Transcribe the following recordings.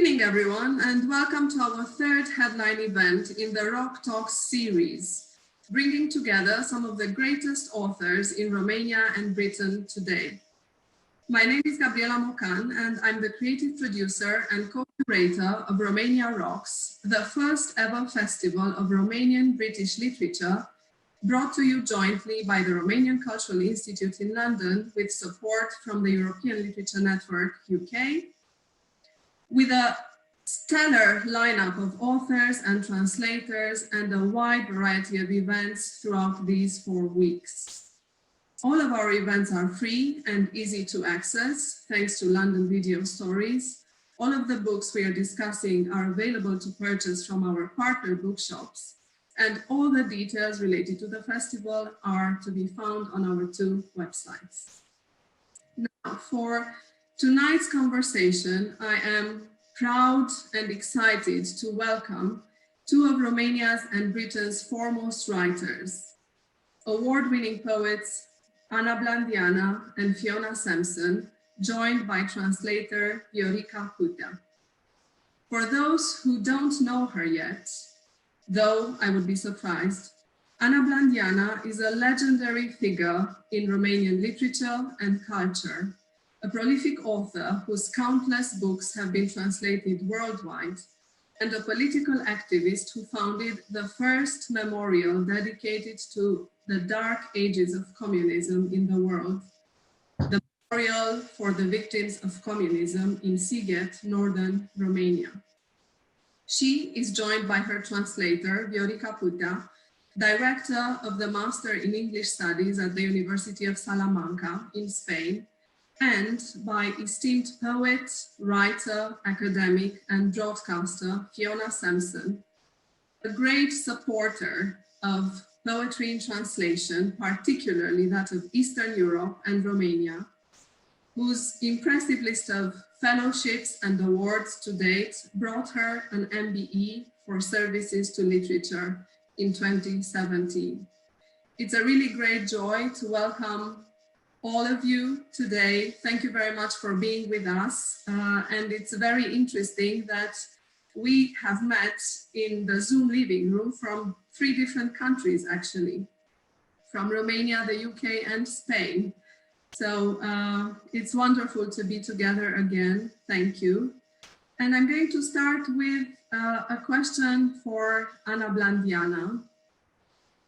evening, everyone, and welcome to our third headline event in the Rock Talks series, bringing together some of the greatest authors in Romania and Britain today. My name is Gabriela Mocan, and I'm the creative producer and co-curator of Romania Rocks, the first ever festival of Romanian-British literature, brought to you jointly by the Romanian Cultural Institute in London with support from the European Literature Network UK, with a stellar lineup of authors and translators and a wide variety of events throughout these 4 weeks. All of our events are free and easy to access, thanks to London Video Stories. All of the books we are discussing are available to purchase from our partner bookshops, and all the details related to the festival are to be found on our 2 websites. Now, for tonight's conversation, I am proud and excited to welcome 2 of Romania's and Britain's foremost writers, award-winning poets Ana Blandiana and Fiona Sampson, joined by translator Viorica Patea. For those who don't know her yet, though I would be surprised, Ana Blandiana is a legendary figure in Romanian literature and culture, a prolific author whose countless books have been translated worldwide, and a political activist who founded the first memorial dedicated to the dark ages of communism in the world, the Memorial for the Victims of Communism in Sighet, northern Romania. She is joined by her translator, Viorica Patea, director of the Master in English Studies at the University of Salamanca in Spain, and by esteemed poet, writer, academic, and broadcaster Fiona Sampson, a great supporter of poetry in translation, particularly that of Eastern Europe and Romania, whose impressive list of fellowships and awards to date brought her an MBE for services to literature in 2017. It's a really great joy to welcome all of you today. Thank you very much for being with us. And it's very interesting that we have met in the Zoom living room from 3 different countries, actually, from Romania, the UK, and Spain. So it's wonderful to be together again. Thank you. And I'm going to start with a question for Ana Blandiana.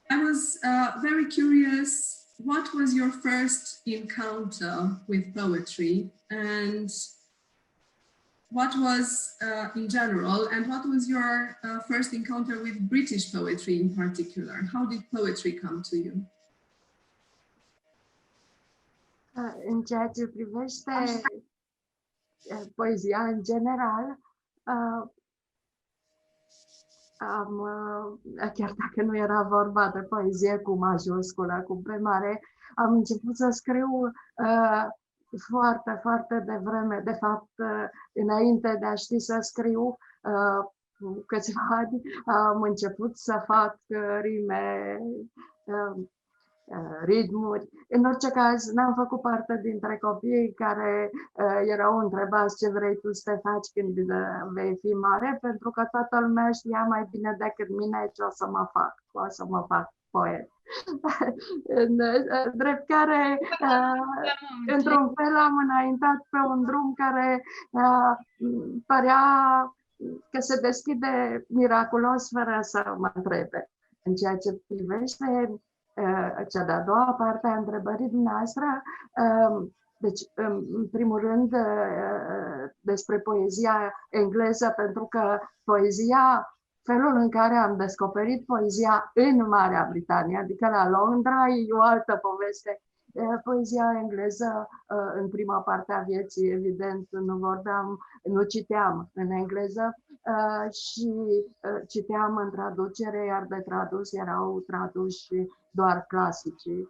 I was very curious, what was your first encounter with poetry, and what was in general, and what was your first encounter with British poetry in particular? How did poetry come to you? În ceea ce privește poezia în general, chiar dacă nu era vorba de poezie cu majusculă, cu P mare, am început să scriu foarte, foarte devreme. De fapt, înainte de a ști să scriu, cu câțiva ani, am început să fac rime, ritmuri. În orice caz, n-am făcut parte dintre copiii care erau întrebați ce vrei tu să te faci când vei fi mare, pentru că toată lumea știa mai bine decât mine ce o să mă fac. O să mă fac poet. Drept care, într-un fel, am înaintat pe un drum care părea că se deschide miraculos fără să mă întrebe. În ceea ce privește cea de-a doua parte a întrebării dumneavoastră, deci, în primul rând, despre poezia engleză, pentru că poezia, felul în care am descoperit poezia în Marea Britanie, adică la Londra, e o altă poveste. Poezia engleză, în prima parte a vieții, evident, nu citeam în engleză și citeam în traducere, iar de tradus erau traduși doar clasicii.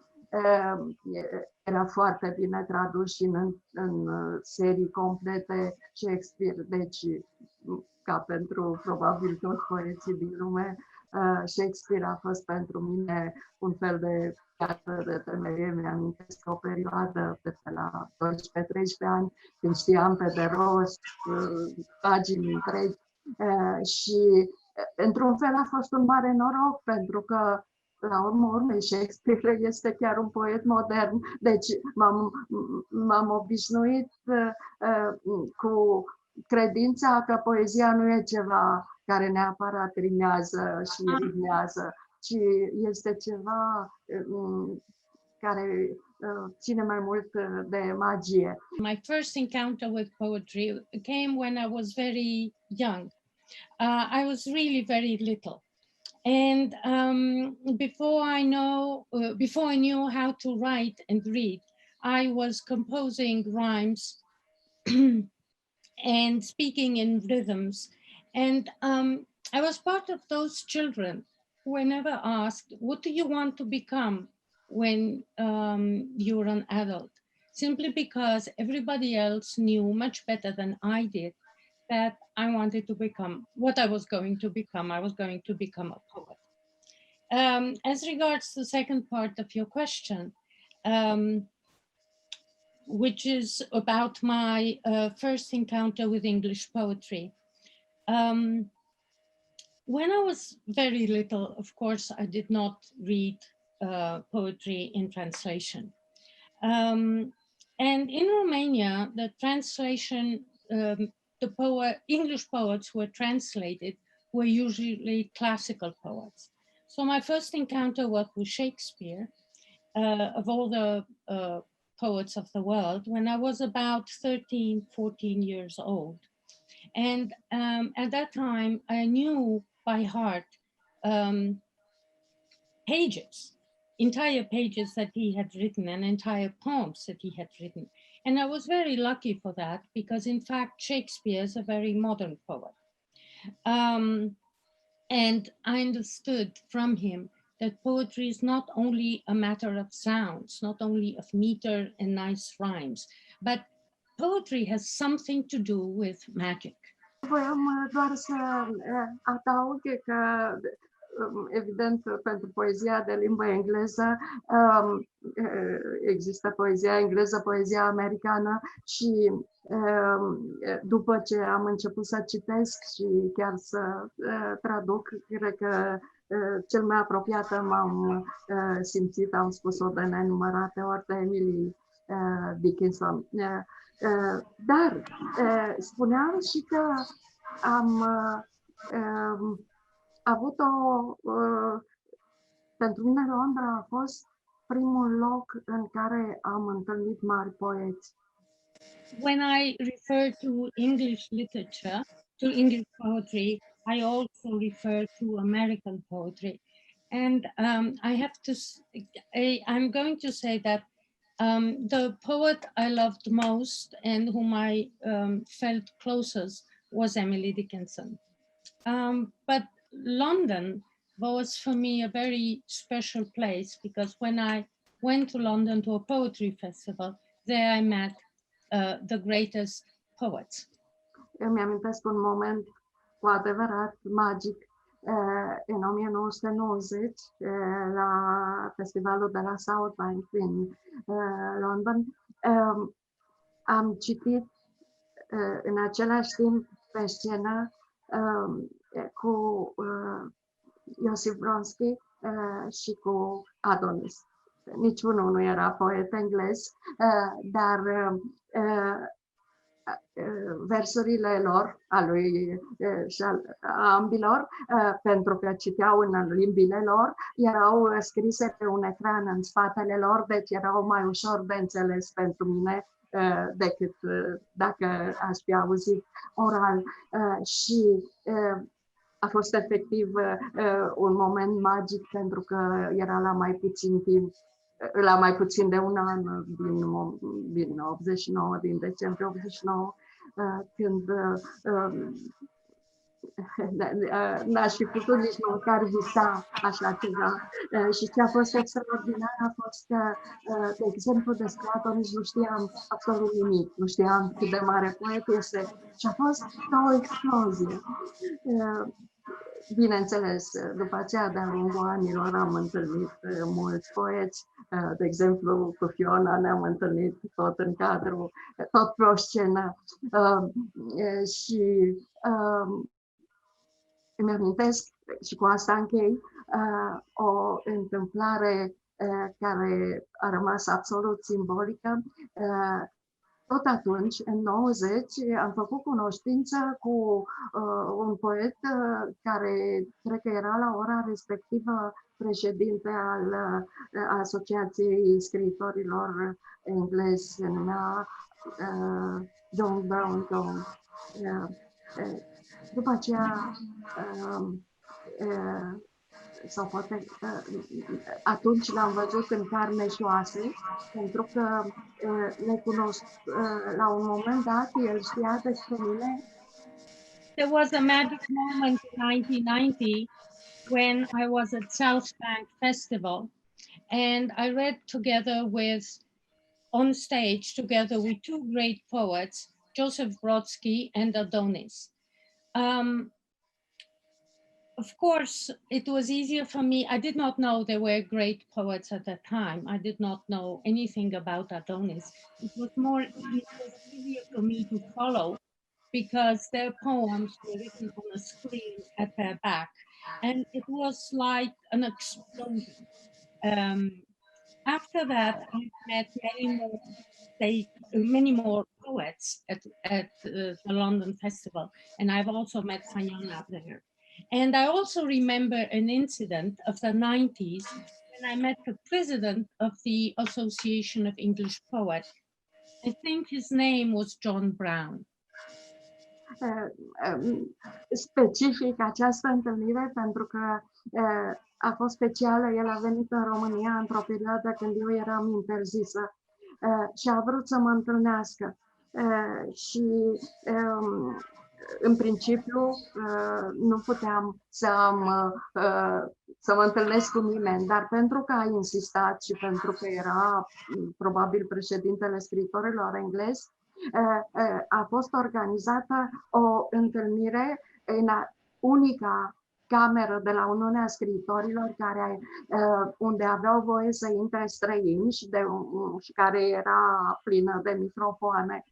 Era foarte bine tradus și în serii complete Shakespeare, deci ca pentru probabil toți poeții din lume, Shakespeare a fost pentru mine un fel de piatră de temelie. Mi-amintesc o perioadă de pe la 12-13 ani, când știam pe de rost pagini întregi și într-un fel a fost un mare noroc, pentru că la urmă urmei Shakespeare este chiar un poet modern, deci m-am obișnuit cu credința că poezia nu e ceva care neapărat rimează și ritmează, ci este ceva care ține mai mult de magie. My first encounter with poetry came when I was very young. I was really very little. And before I knew how to write and read, I was composing rhymes and speaking in rhythms. And I was part of those children who were never asked, what do you want to become when you're an adult? Simply because everybody else knew much better than I did that I wanted to become what I was going to become. I was going to become a poet. As regards the second part of your question, which is about my first encounter with English poetry. When I was very little, of course, I did not read poetry in translation. And in Romania, the translation, English poets who were translated were usually classical poets. So my first encounter was with Shakespeare, of all the poets of the world, when I was about 13, 14 years old. And at that time, I knew by heart entire pages that he had written, and entire poems that he had written. And I was very lucky for that, because in fact, Shakespeare is a very modern poet. And I understood from him that poetry is not only a matter of sounds, not only of meter and nice rhymes, but poetry has something to do with magic. Voiam doar să adaug că, evident, pentru poezia de limbă engleză există poezia engleză, poezia americană și după ce am început să citesc și chiar să traduc, cred că cel mai apropiată m-am simțit, am spus-o de nenumărate ori, de Emily Dickinson. Dar spuneam și că am avut pentru mine Londra a fost primul loc în care am întâlnit mari poeți. When I refer to English literature, to English poetry, I also refer to American poetry. And I'm going to say that the poet I loved most and whom I felt closest was Emily Dickinson. But London was for me a very special place, because when I went to London to a poetry festival, there I met the greatest poets. Îmi amintesc un moment cu adevărat magic în 1990 la festivalul de la South Bank din London. Am citit în același timp pe scenă cu Iosif Bronski și cu Adonis. Niciunul nu era poet englez, dar versurile lor, a ambilor, pentru că citeau în limbile lor, erau scrise pe un ecran în spatele lor, deci erau mai ușor de înțeles pentru mine decât dacă aș fi auzit oral. Și a fost efectiv un moment magic, pentru că era la mai puțin timp, la mai puțin de un an, din 89, din decembrie 89, când n-aș fi putut nici măcar visa așa ceva. Și ce a fost extraordinar a fost că, de exemplu, despre Adonis nu știam absolut nimic, nu știam cât de mare poet este. Și a fost o explozie. Bineînțeles, după aceea, de-a lungul anilor, am întâlnit mulți poeți. De exemplu, cu Fiona ne-am întâlnit tot în cadrul, tot pe o scenă. Și îmi amintesc, și cu asta închei, o întâmplare care a rămas absolut simbolică. Tot atunci, în 90, am făcut cunoștință cu un poet care, cred că era la ora respectivă președinte al Asociației Scriitorilor Englezi, se numea John Brown John. După aceea, sau poate atunci l-am văzut în carne și oase, pentru că le cunosc la un moment dat, el știa despre mine. There was a magic moment in 1990 when I was at South Bank Festival, and I read on stage together with two great poets, Joseph Brodsky and Adonis. Of course, it was easier for me. I did not know there were great poets at that time. I did not know anything about Adonis. It was easier for me to follow because their poems were written on a screen at their back. And it was like an explosion. After that, I met many more poets at the London Festival. And I've also met Fiona there. And I also remember an incident of the 90s when I met the president of the Association of English Poets. I think his name was John Brown. Specific această întâlnire pentru că a fost specială. El a venit în România într-o perioadă când eu eram interzisă și a vrut să mă întâlnească. Și în principiu nu puteam să mă întâlnesc cu nimeni, dar pentru că a insistat și pentru că era probabil președintele scriitorilor englezi, a fost organizată o întâlnire în unica cameră de la Uniunea Scriitorilor unde aveau voie să intre străini și care era plină de microfoane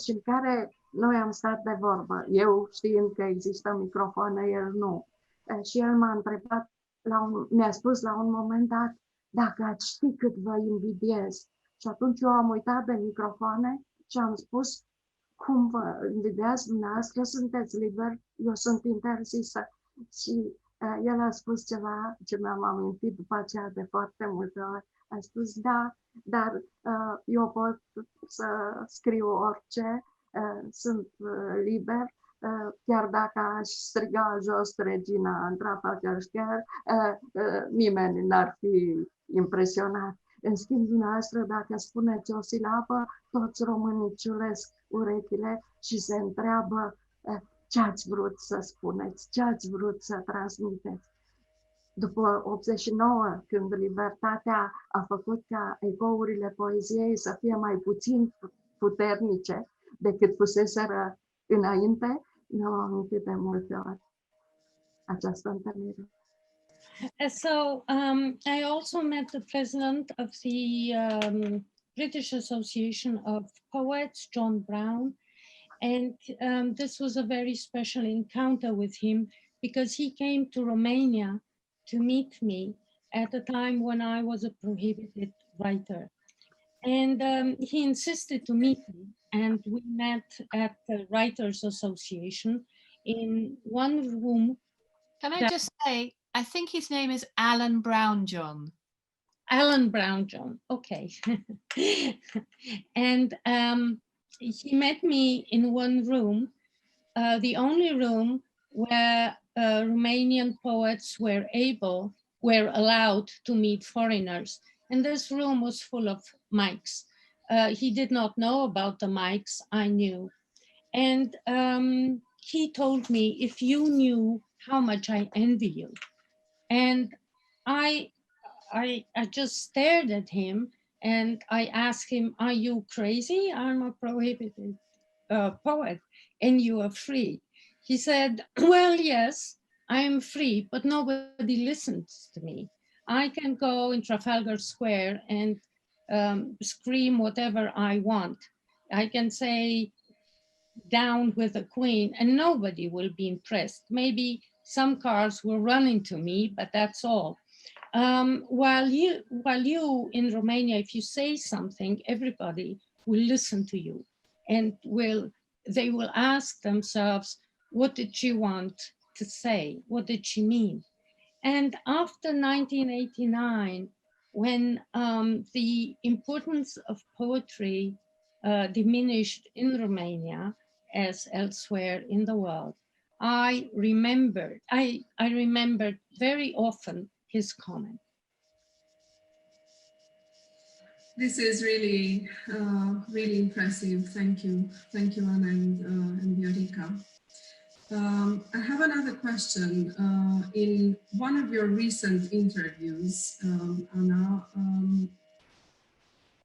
și în care noi am stat de vorbă, eu știind că există microfoane, el nu. Și el m-a întrebat, mi-a spus la un moment dat, dacă ați ști cât vă invidiez. Și atunci eu am uitat de microfoane și am spus, cum vă invidiați dumneavoastră, sunteți liberi, eu sunt interzisă. Și el a spus ceva ce mi-am amintit după aceea de foarte multe ori. A spus, da, dar eu pot să scriu orice, sunt liber, chiar dacă aș striga jos regina Antrafagersker, nimeni n-ar fi impresionat. În schimb, dumneavoastră, dacă spuneți o silabă, toți românii ciulesc urechile și se întreabă ce ați vrut să spuneți, ce ați vrut să transmiteți. După 89, când libertatea a făcut ca ecourile poeziei să fie mai puțin puternice decât fuseseră înainte, mi-am amintit de multe ori această întâlnire. So I also met the president of the British Association of Poets, John Brown, and this was a very special encounter with him because he came to Romania to meet me at a time when I was a prohibited writer. And he insisted to meet me, and we met at the Writers Association in one room. Can I just say, I think his name is Alan Brown John. Alan Brown John, okay. And he met me in one room, the only room where Romanian poets were allowed to meet foreigners. And this room was full of mics. He did not know about the mics, I knew. And he told me, if you knew how much I envy you. And I just stared at him and I asked him, are you crazy? I'm a prohibited poet and you are free. He said, well, yes, I am free, but nobody listens to me. I can go in Trafalgar Square and scream whatever I want. I can say down with the Queen and nobody will be impressed. Maybe some cars will run into me, but that's all. While you in Romania, if you say something, everybody will listen to you and they will ask themselves, what did she want to say? What did she mean? And after 1989, when the importance of poetry diminished in Romania as elsewhere in the world, I remembered very often his comment. This is really, really impressive. Thank you, Anna and Viorica. I have another question. In one of your recent interviews, Anna,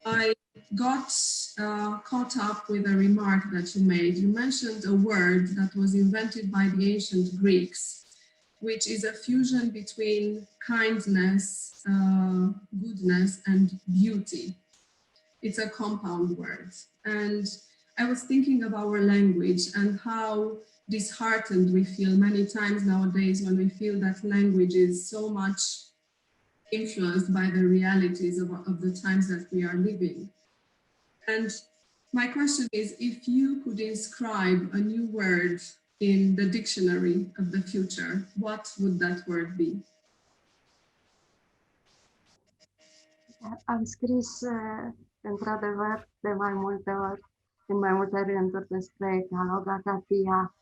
I got caught up with a remark that you made. You mentioned a word that was invented by the ancient Greeks, which is a fusion between kindness, goodness, and beauty. It's a compound word. And I was thinking of our language and how disheartened we feel many times nowadays when we feel that language is so much influenced by the realities of the times that we are living. And my question is, if you could inscribe a new word in the dictionary of the future, what would that word be? Am scris într-adevăr de mai multe ori, în mai multe rânduri despre Gabriela Patea,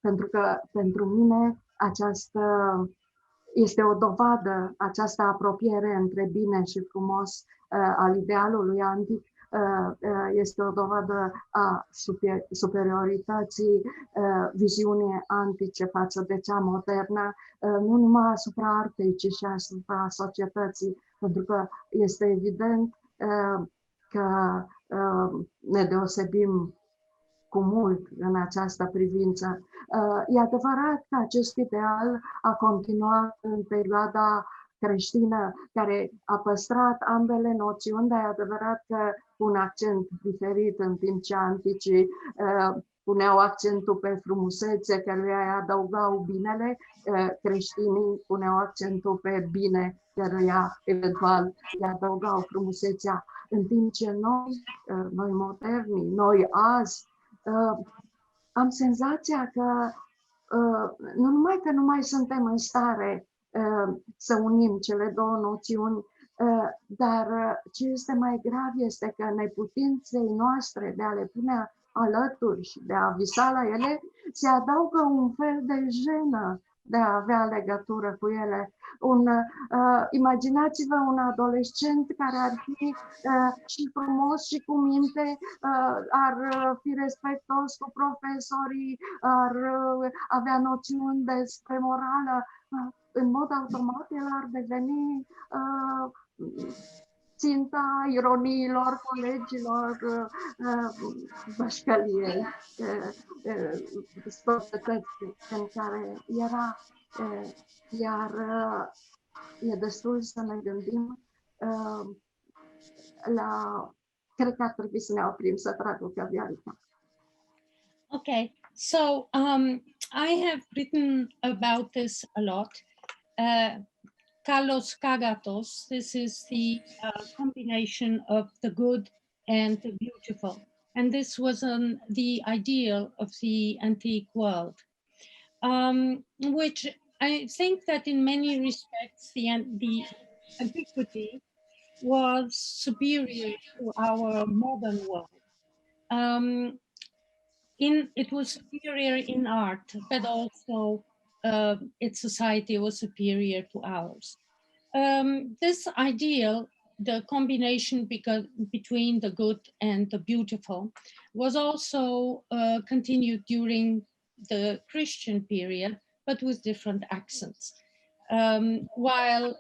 pentru că pentru mine această este o dovadă, această apropiere între bine și frumos al idealului antic, este o dovadă a superiorității viziunii antice față de cea modernă, nu numai asupra artei, ci și asupra societății, pentru că este evident că ne deosebim cu mult în această privință. E adevărat că acest ideal a continuat în perioada creștină, care a păstrat ambele noțiuni, dar e adevărat că cu un accent diferit, în timp ce anticii puneau accentul pe frumusețe, căruia îi adăugau binele, creștinii puneau accentul pe bine, căruia eventual îi adăugau frumusețea, în timp ce noi moderni, noi azi, am senzația că nu numai că nu mai suntem în stare să unim cele două noțiuni, dar ce este mai grav este că neputinței noastre de a le pune alături și de a visa la ele, se adaugă un fel de jenă de a avea legătură cu ele. Imaginați-vă un adolescent care ar fi și frumos și cu minte, ar fi respectos cu profesorii, ar avea noțiuni despre morală. În mod automat el ar deveni ținta ironiilor colegilor, bașcăliei, societății în care era. Iar e destul să ne gândim cred că ar trebui să ne oprim să traducă Viorica. Okay, so I have written about this a lot. Kalos Kagatos, this is the combination of the good and the beautiful. And this was the ideal of the antique world, which I think that in many respects, the antiquity was superior to our modern world. It was superior in art, but also its society was superior to ours. This ideal, the combination between the good and the beautiful, was also continued during the Christian period, but with different accents. While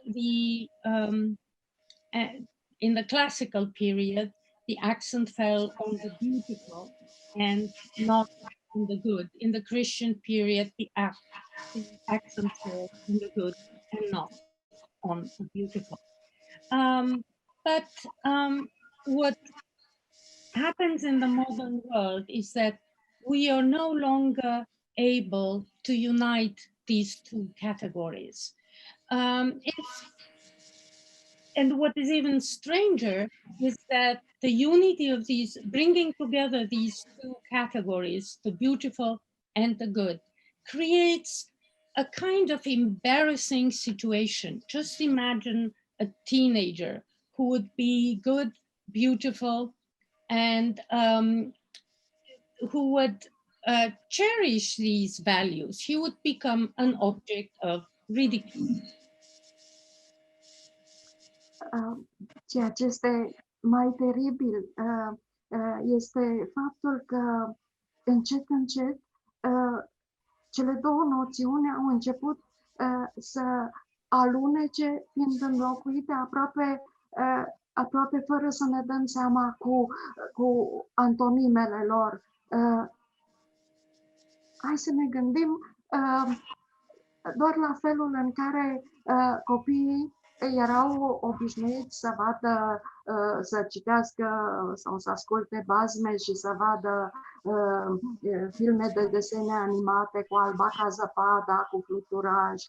in the classical period, the accent fell on the beautiful and not and the good. In the Christian period, the accent was on the good and not on the beautiful. But what happens in the modern world is that we are no longer able to unite these two categories. And what is even stranger is that the unity of these, bringing together these two categories, the beautiful and the good, creates a kind of embarrassing situation. Just imagine a teenager who would be good, beautiful, and who would cherish these values. He would become an object of ridicule. Ceea ce este mai teribil este faptul că încet, încet cele două noțiuni au început să alunece, fiind înlocuite aproape fără să ne dăm seama cu antonimele lor. Hai să ne gândim doar la felul în care copiii erau obișnuiți să vadă, să citească sau să asculte bazme și să vadă filme de desene animate cu Albaca Zăpada, cu Fluturaj,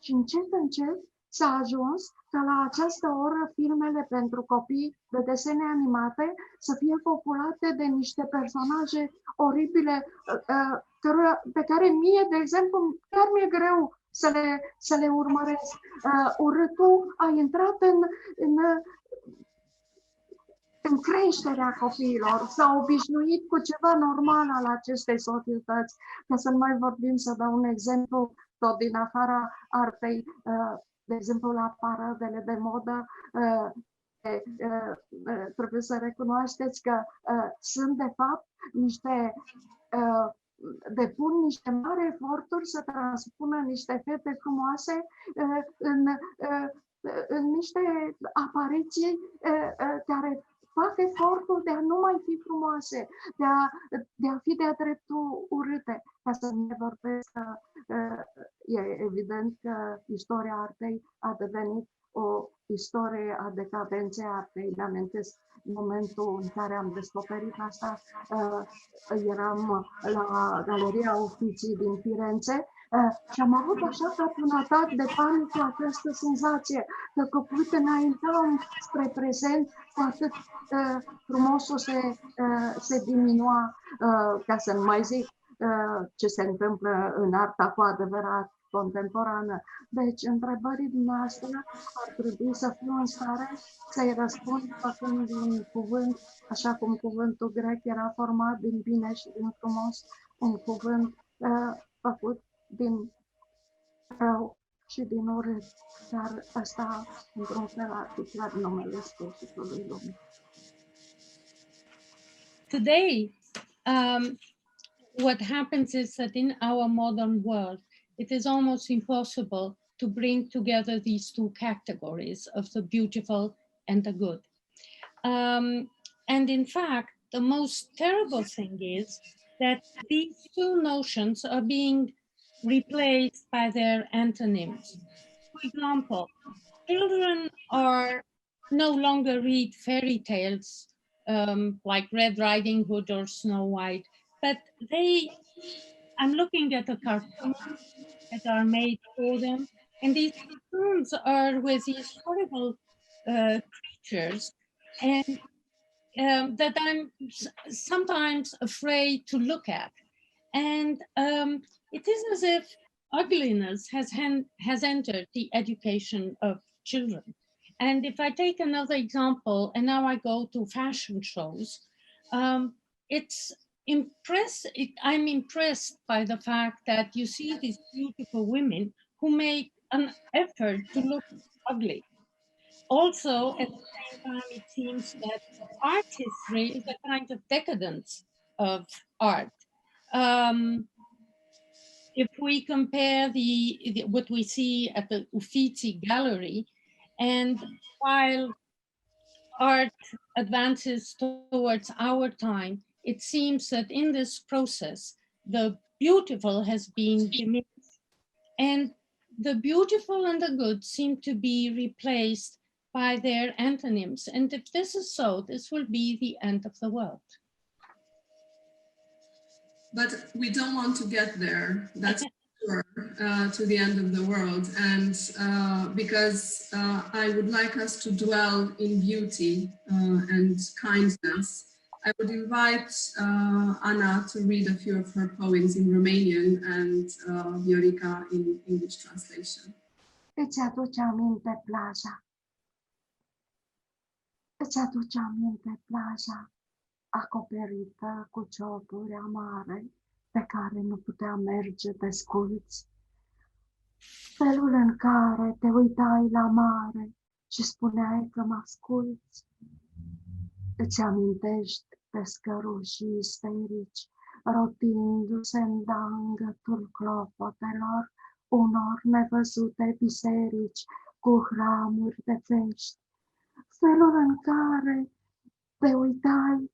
și încet, încet s-a ajuns ca la această oră filmele pentru copii de desene animate să fie populate de niște personaje oribile pe care mie, de exemplu, chiar mi-e greu să le urmăresc. Urâtul a intrat în creșterea copiilor, s-a obișnuit cu ceva normal al acestei societăți. Ca să nu mai vorbim, să dau un exemplu tot din afara artei, de exemplu la paradele de modă, trebuie să recunoașteți că sunt de fapt depun niște mari eforturi să transpună niște fete frumoase în niște apariții care fac efortul de a nu mai fi frumoase, de a fi de-a dreptul urâte. Ca să ne vorbesc că e evident că istoria artei a devenit o istorie a decadenței artei. Îmi amintesc momentul în care am descoperit asta, eram la Galeria Uffizi din Firenze și am avut așa ca un atac de panică această senzație că cât înaintam spre prezent, cu atât frumosul se diminua, ca să nu mai zic ce se întâmplă în arta cu adevărat contemporană. Deci, întrebării dumneavoastră ar trebui să fiu în stare să-i răspund făcând un cuvânt, așa cum cuvântul grec era format din bine și din frumos, un cuvânt făcut din rău și din urât, dar asta, într-un fel, ar fi clar numele sfârșitului lumii. Today, what happens is that in our modern world, it is almost impossible to bring together these two categories of the beautiful and the good. And in fact, the most terrible thing is that these two notions are being replaced by their antonyms. For example, children no longer read fairy tales like Red Riding Hood or Snow White, but I'm looking at a cartoon that are made for them, and these cartoons are with these horrible creatures, and that I'm sometimes afraid to look at. And it is as if ugliness has entered the education of children. And if I take another example, and now I go to fashion shows, I'm impressed by the fact that you see these beautiful women who make an effort to look ugly. Also, at the same time, it seems that art history is a kind of decadence of art. If we compare what we see at the Uffizi Gallery, and while art advances towards our time, it seems that in this process, the beautiful has been diminished, and the beautiful and the good seem to be replaced by their antonyms. And if this is so, this will be the end of the world. But we don't want to get there, that's sure, to the end of the world. And because I would like us to dwell in beauty and kindness, I would invite Anna to read a few of her poems in Romanian and Viorica in English translation. Îți aduce aminte plaja. Îți aduce aminte plaja acoperită cu ciopuri amare pe care nu putea merge desculți. Felul în care te uitai la mare și spuneai că mă asculți. Îți amintești pescărușii sferici rotindu-se în dangătul clopotelor unor nevăzute biserici cu hramuri de fești. Felul în care te uitai,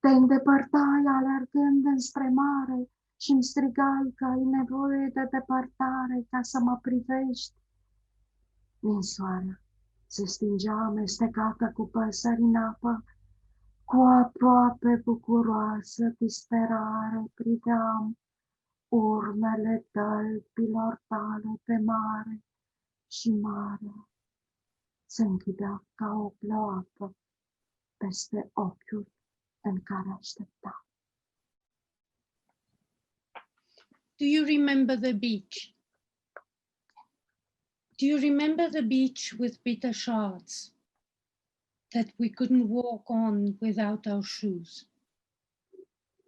te îndepărtai alergând înspre mare și îmi strigai că ai nevoie de depărtare ca să mă privești. Ninsoarea se stingea amestecată cu păsări în apă, cu aproape bucuroasă disperare priveam urmele tălpilor tale pe mare și marea se închidea ca o ploapă peste ochiul în care aștepta. Do you remember the beach? Do you remember the beach with bitter shards that we couldn't walk on without our shoes?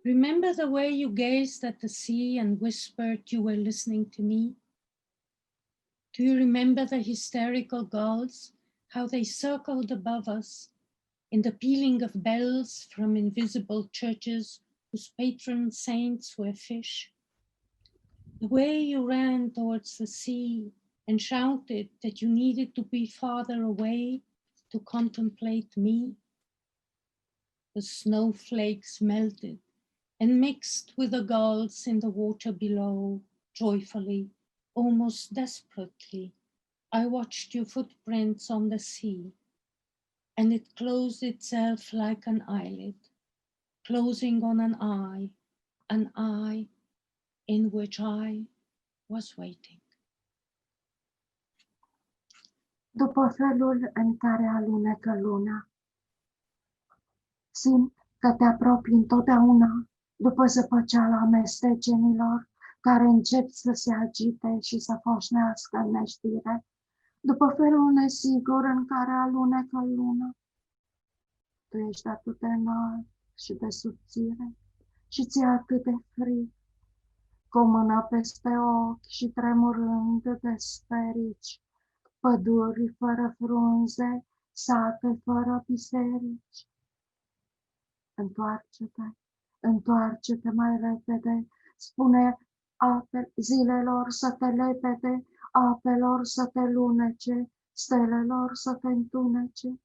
Remember the way you gazed at the sea and whispered you were listening to me? Do you remember the hysterical gulls, how they circled above us in the pealing of bells from invisible churches whose patron saints were fish? The way you ran towards the sea and shouted that you needed to be farther away to contemplate me? The snowflakes melted and mixed with the gulls in the water below, joyfully, almost desperately. I watched your footprints on the sea, and it closed itself like an eyelid, closing on an eye in which I was waiting. După felul în care alunecă luna, simt că te apropii întotdeauna după zăpăceala amestecenilor care încep să se agite și să foșnească în neștire, după felul nesigur în care alunecă luna. Tu ești atât de înalt și de subțire și ți-e atât de fric, cu o mână peste ochi și tremurând de sferici, păduri fără frunze, sate fără biserici. Întoarce-te, întoarce-te mai repede, spune zilelor să te lepede, apelor să te lunece, stelelor să te întunece.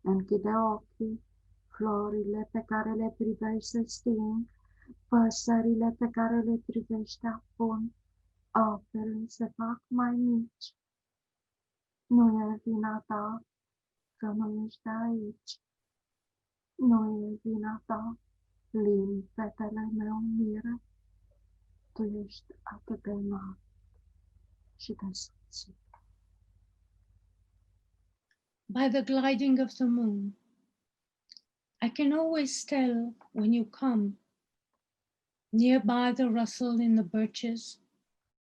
Închide ochii, florile pe care le privești se sting, păsările pe care le privești apun, apele se fac mai mici. Nu e vina ta că nu ești aici. Nu e vina ta, limpetele meu mire. Tu ești atât de înalt și de subțire. By the gliding of the moon, I can always tell when you come. Nearby the rustle in the birches,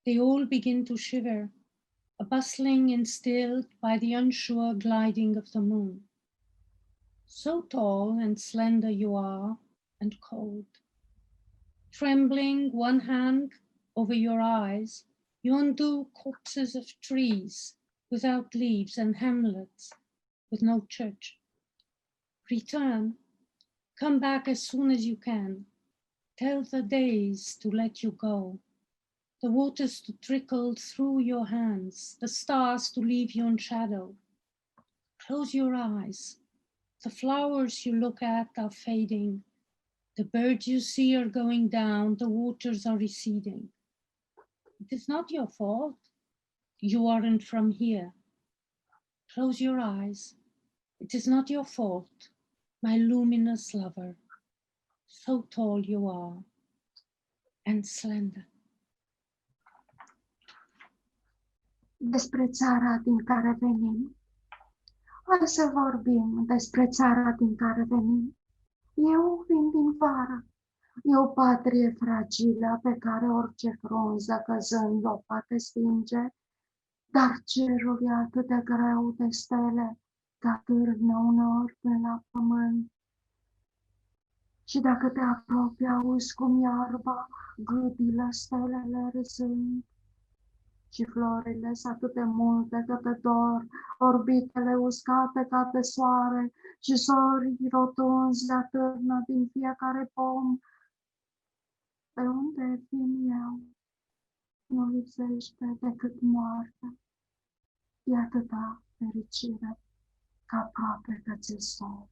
they all begin to shiver, a bustling instilled by the unsure gliding of the moon. So tall and slender you are, and cold. Trembling one hand over your eyes, you undo corpses of trees without leaves and hamlets with no church. Return, come back as soon as you can. Tell the days to let you go, the waters to trickle through your hands, the stars to leave you in shadow. Close your eyes. The flowers you look at are fading, The birds you see are going down, the waters are receding. It is not your fault. You aren't from here. Close your eyes. It is not your fault, my luminous lover. So tall you are and slender. Despre țara din care venim. Hai să vorbim despre țara din care venim. Eu vin din vară. E o patrie fragilă pe care orice frunză căzând o poate stinge, dar cerul e atât de greu de stele că atârnă uneori până la pământ. Și dacă te apropii, auzi cum iarba gâdilă stelele râzând. Și florile sunt atât de multe că te dor, orbitele uscate ca de soare și sorii rotunzi atârnă din fiecare pom. Pe unde vin eu, nu lipsește decât moartea. E atâta fericire că aproape că ți-e somn.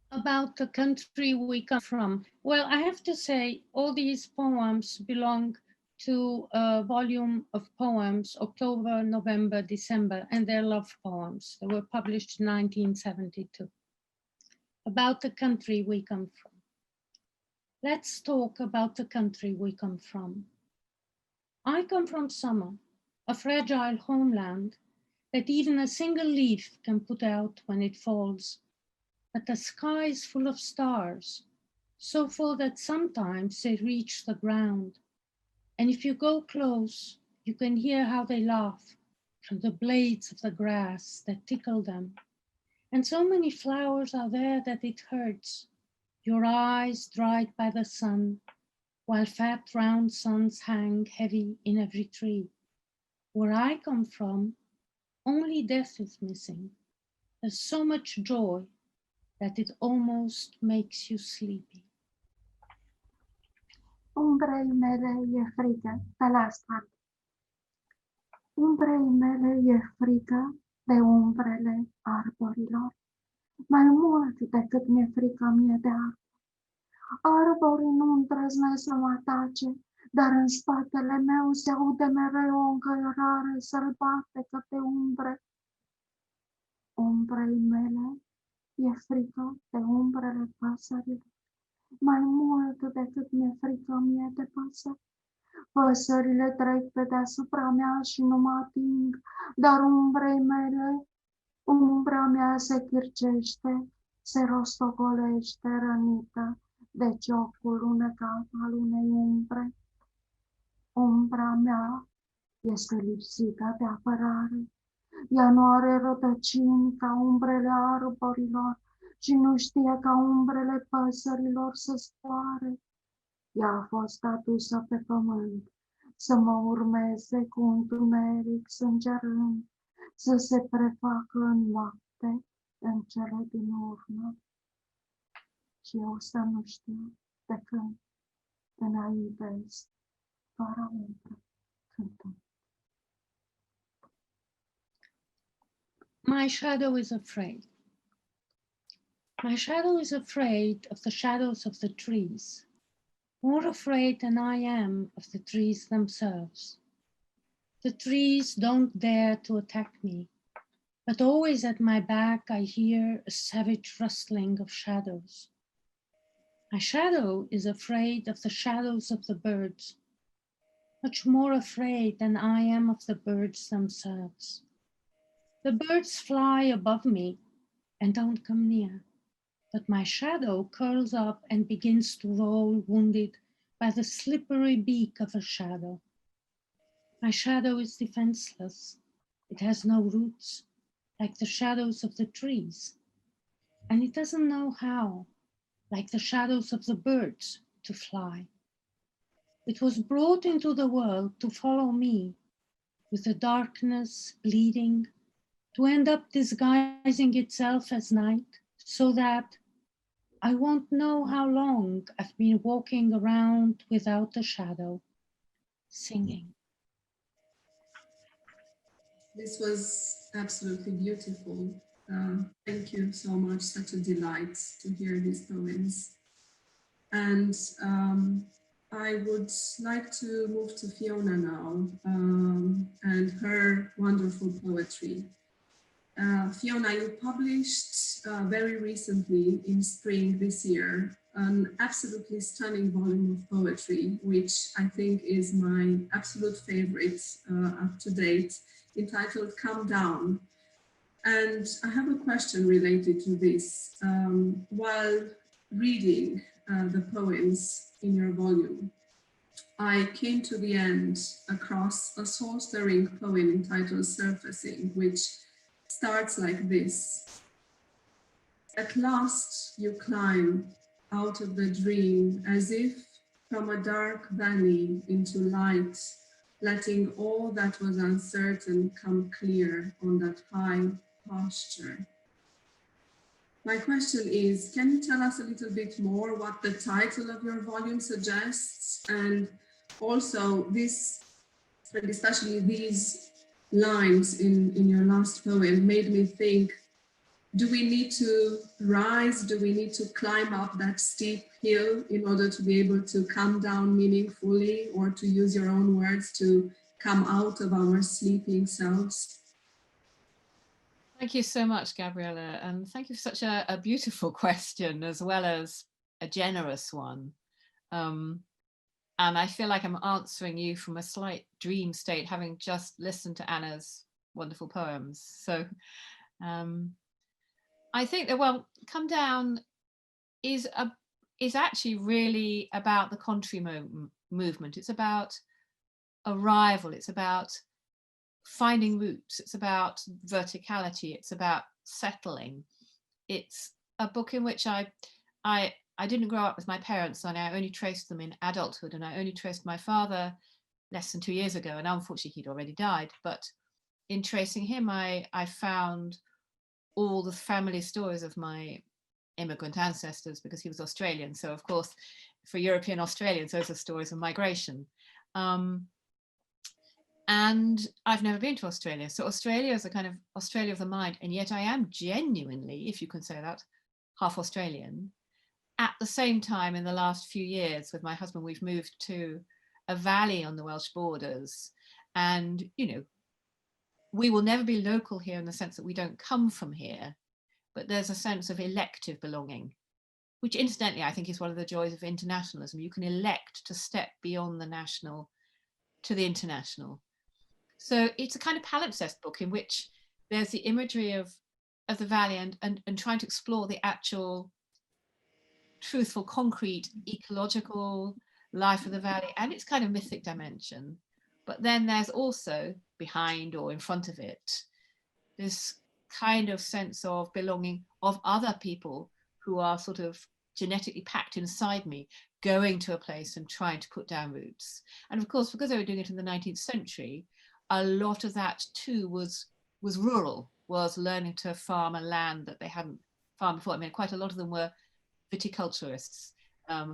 About the country we come from. Well, I have to say all these poems belong to a volume of poems, October, November, December, and they're love poems. They were published in 1972. About the country we come from. Let's talk about the country we come from. I come from summer, a fragile homeland that even a single leaf can put out when it falls. But the sky is full of stars, so full that sometimes they reach the ground. And if you go close, you can hear how they laugh from the blades of the grass that tickle them. And so many flowers are there that it hurts. Your eyes dried by the sun, while fat round suns hang heavy in every tree. Where I come from, only death is missing. There's so much joy that it almost makes you sleepy. Umbrei mele e frică pe la asfalt. Umbrei mele e frică de umbrele arborilor, mai mult decât mi-e frică mie de arbori. Arborii nu îndrăznesc să mă atace, dar în spatele meu se aude mereu o încăierare sălbatică de umbre. Umbrei mele e frică de umbrele păsărilor, mai mult decât mi-e frică mie de păsări. Păsările trec pe deasupra mea și nu mă ating, dar umbrei mele, umbra mea se chircește, se rostogolește rănită de ciocul unecat al unei umbre. Umbra mea este lipsită de apărare. Ea nu are rădăcini ca umbrele arborilor și nu știe ca umbrele păsărilor să zboare. Ea a fost adusă pe pământ să mă urmeze cu întuneric sângerând, să se prefacă în noapte în cele din urmă. Și eu să nu știu de când înaintez fără umbră cântând. My shadow is afraid. My shadow is afraid of the shadows of the trees, more afraid than I am of the trees themselves. The trees don't dare to attack me, but always at my back I hear a savage rustling of shadows. My shadow is afraid of the shadows of the birds, much more afraid than I am of the birds themselves. The birds fly above me and don't come near, but my shadow curls up and begins to roll, wounded by the slippery beak of a shadow. My shadow is defenseless. It has no roots, like the shadows of the trees, and it doesn't know how, like the shadows of the birds, to fly. It was brought into the world to follow me, with the darkness bleeding, to end up disguising itself as night, so that I won't know how long I've been walking around without a shadow, singing. This was absolutely beautiful. Thank you so much. Such a delight to hear these poems. And I would like to move to Fiona now and her wonderful poetry. Fiona, you published very recently in spring this year an absolutely stunning volume of poetry, which I think is my absolute favorite up to date, entitled Calm Down. And I have a question related to this. While reading the poems in your volume, I came to the end across a soul-stirring poem entitled Surfacing, which starts like this. At last you climb out of the dream as if from a dark valley into light, letting all that was uncertain come clear on that high pasture. My question is, can you tell us a little bit more what the title of your volume suggests? And also this, and especially these lines in your last poem made me think, do we need to rise? Do we need to climb up that steep hill in order to be able to come down meaningfully, or to use your own words, to come out of our sleeping selves? Thank you so much, Gabriela, and thank you for such a beautiful question, as well as a generous one. And I feel like I'm answering you from a slight dream state, having just listened to Anna's wonderful poems. So I think that, well, Come Down is actually really about the contrary movement. It's about arrival. It's about finding roots. It's about verticality. It's about settling. It's a book in which I didn't grow up with my parents, and I only traced them in adulthood, and I only traced my father less than 2 years ago, and unfortunately he'd already died. But in tracing him, I found all the family stories of my immigrant ancestors, because he was Australian. So of course, for European Australians, those are stories of migration. And I've never been to Australia. So Australia is a kind of Australia of the mind. And yet I am genuinely, if you can say that, half Australian. At the same time, in the last few years with my husband, we've moved to a valley on the Welsh borders. And, you know, we will never be local here in the sense that we don't come from here, but there's a sense of elective belonging, which incidentally, I think is one of the joys of internationalism. You can elect to step beyond the national to the international. So it's a kind of palimpsest book in which there's the imagery of the valley and trying to explore the actual truthful, concrete, ecological life of the valley and its kind of mythic dimension. But then there's also behind or in front of it this kind of sense of belonging of other people who are sort of genetically packed inside me, going to a place and trying to put down roots. And of course, because they were doing it in the 19th century, a lot of that too was rural, was learning to farm a land that they hadn't farmed before. I mean, quite a lot of them were viticulturists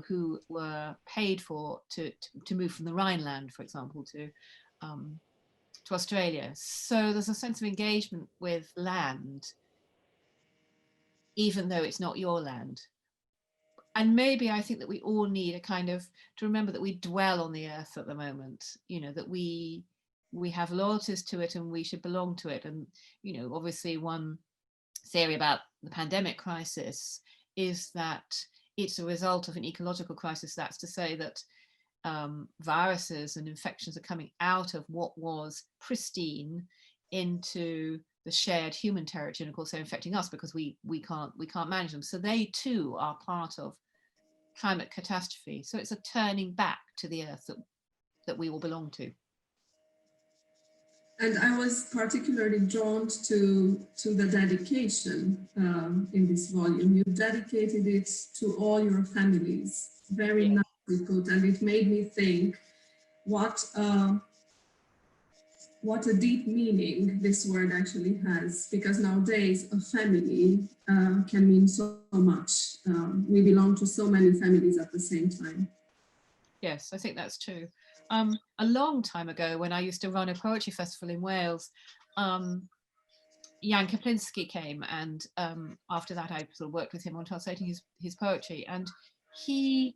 who were paid for to move from the Rhineland, for example, to Australia. So there's a sense of engagement with land, even though it's not your land. And maybe I think that we all need a kind of, to remember that we dwell on the earth at the moment, you know, that we have loyalties to it and we should belong to it. And, you know, obviously one theory about the pandemic crisis is that it's a result of an ecological crisis. That's to say that viruses and infections are coming out of what was pristine into the shared human territory, and of course they're infecting us because we can't manage them. So they too are part of climate catastrophe. So it's a turning back to the earth that we all belong to. And I was particularly drawn to the dedication in this volume. You dedicated it to all your families. Very nicely put, and it made me think what a deep meaning this word actually has, because nowadays a family can mean so much. We belong to so many families at the same time. Yes, I think that's true. A long time ago, when I used to run a poetry festival in Wales, Jan Kapinski came, and after that I sort of worked with him on translating his poetry, and it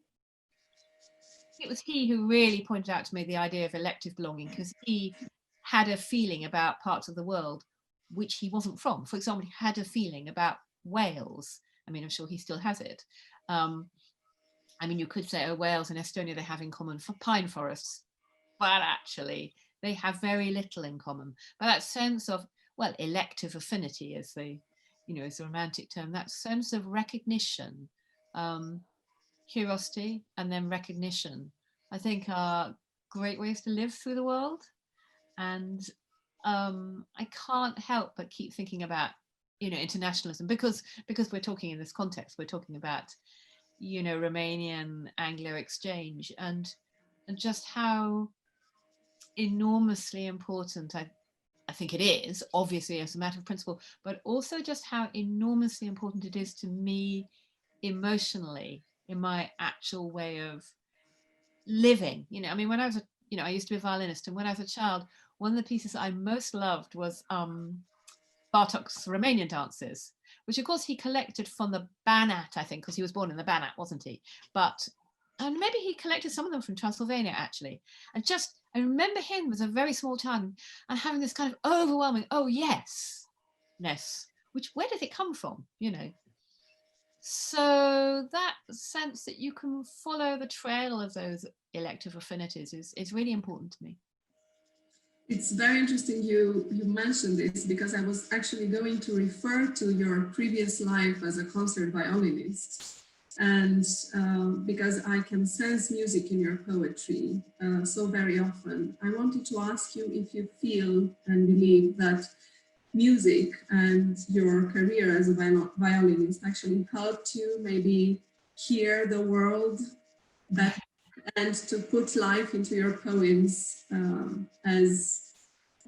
was he who really pointed out to me the idea of elective belonging, because he had a feeling about parts of the world which he wasn't from. For example, he had a feeling about Wales. I mean, I'm sure he still has it. I mean, you could say, oh, Wales and Estonia, they have in common for pine forests, but actually they have very little in common. But that sense of, well, elective affinity is the, is a romantic term, that sense of recognition, curiosity and then recognition, I think are great ways to live through the world. And I can't help but keep thinking about, internationalism, because we're talking in this context, we're talking about, Romanian Anglo exchange, and just how enormously important I think it is, obviously as a matter of principle, but also just how enormously important it is to me emotionally in my actual way of living. I mean, when I was I used to be a violinist, and when I was a child, one of the pieces I most loved was Bartok's Romanian dances, which of course he collected from the Banat, I think, because he was born in the Banat, wasn't he? And maybe he collected some of them from Transylvania, actually. And I remember him as a very small child and having this kind of overwhelming, oh yes-ness, which, where did it come from, So that sense that you can follow the trail of those elective affinities is really important to me. It's very interesting you mentioned this, because I was actually going to refer to your previous life as a concert violinist. And because I can sense music in your poetry so very often, I wanted to ask you if you feel and believe that music and your career as a violinist actually helped you maybe hear the world better, and to put life into your poems, as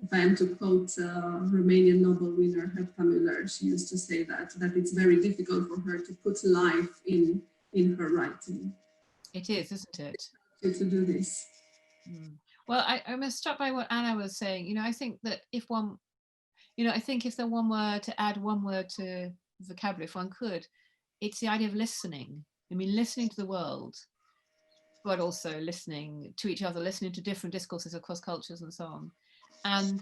if I am to quote Romanian Nobel winner Herta Müller, she used to say that it's very difficult for her to put life in her writing. It is, isn't it? To do this. Well, I'm struck by what Anna was saying. I think that if one, I think if one were to add one word to vocabulary, if one could, it's the idea of listening. I mean, listening to the world, but also listening to each other, listening to different discourses across cultures and so on. And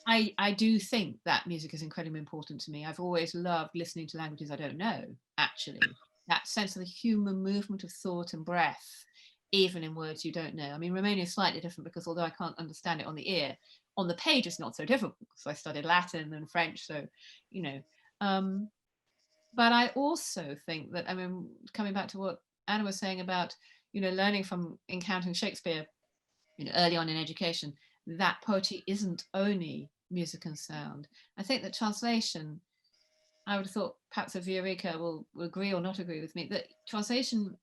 I do think that music is incredibly important to me. I've always loved listening to languages I don't know, actually. That sense of the human movement of thought and breath, even in words you don't know. I mean, Romanian is slightly different, because although I can't understand it on the ear, on the page it's not so difficult, because I studied Latin and French, so, but I also think that, I mean, coming back to what Anna was saying about, learning from encountering Shakespeare, early on in education, that poetry isn't only music and sound. I think that translation, I would have thought perhaps Viorica will agree or not agree with me, that translation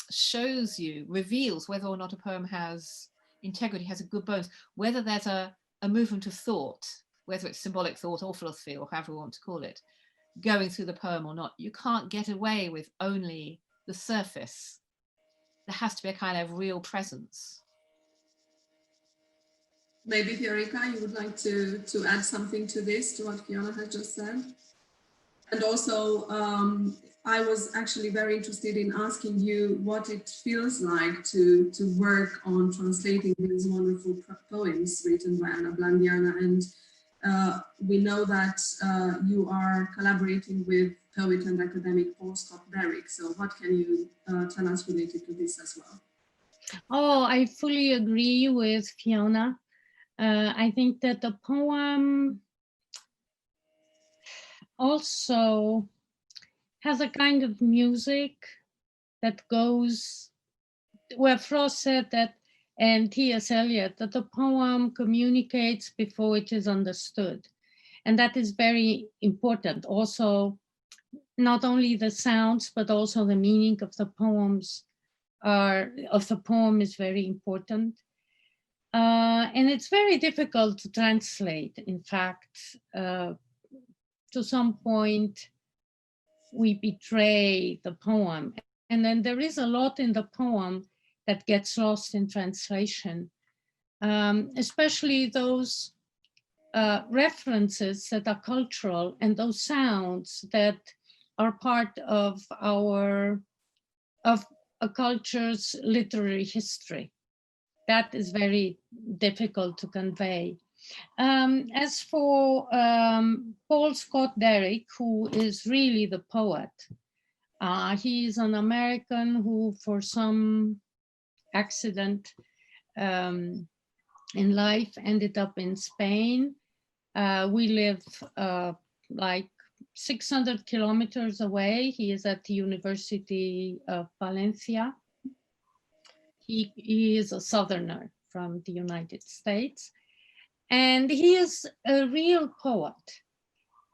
shows you, reveals whether or not a poem has integrity, has a good bones, whether there's a movement of thought, whether it's symbolic thought or philosophy or however we want to call it, going through the poem or not. You can't get away with only the surface. There has to be a kind of real presence. Maybe Viorica, you would like to add something to this, to what Fiona has just said? And also, I was actually very interested in asking you what it feels like to work on translating these wonderful poems written by Blandiana. And we know that you are collaborating with poet and academic Paul Scott Berwick. So what can you tell us related to this as well? Oh, I fully agree with Fiona. I think that the poem also has a kind of music that goes, where Frost said that, and T.S. Eliot, that the poem communicates before it is understood. And that is very important. Also, not only the sounds, but also the meaning of the poems is very important. And it's very difficult to translate. In fact, to some point, we betray the poem. And then there is a lot in the poem that gets lost in translation, especially those references that are cultural and those sounds that are part of a culture's literary history. That is very difficult to convey. As for Paul Scott Derrick, who is really the poet, he is an American who, for some accident in life, ended up in Spain. We live like 600 kilometers away. He is at the University of Valencia. He is a Southerner from the United States, and he is a real poet.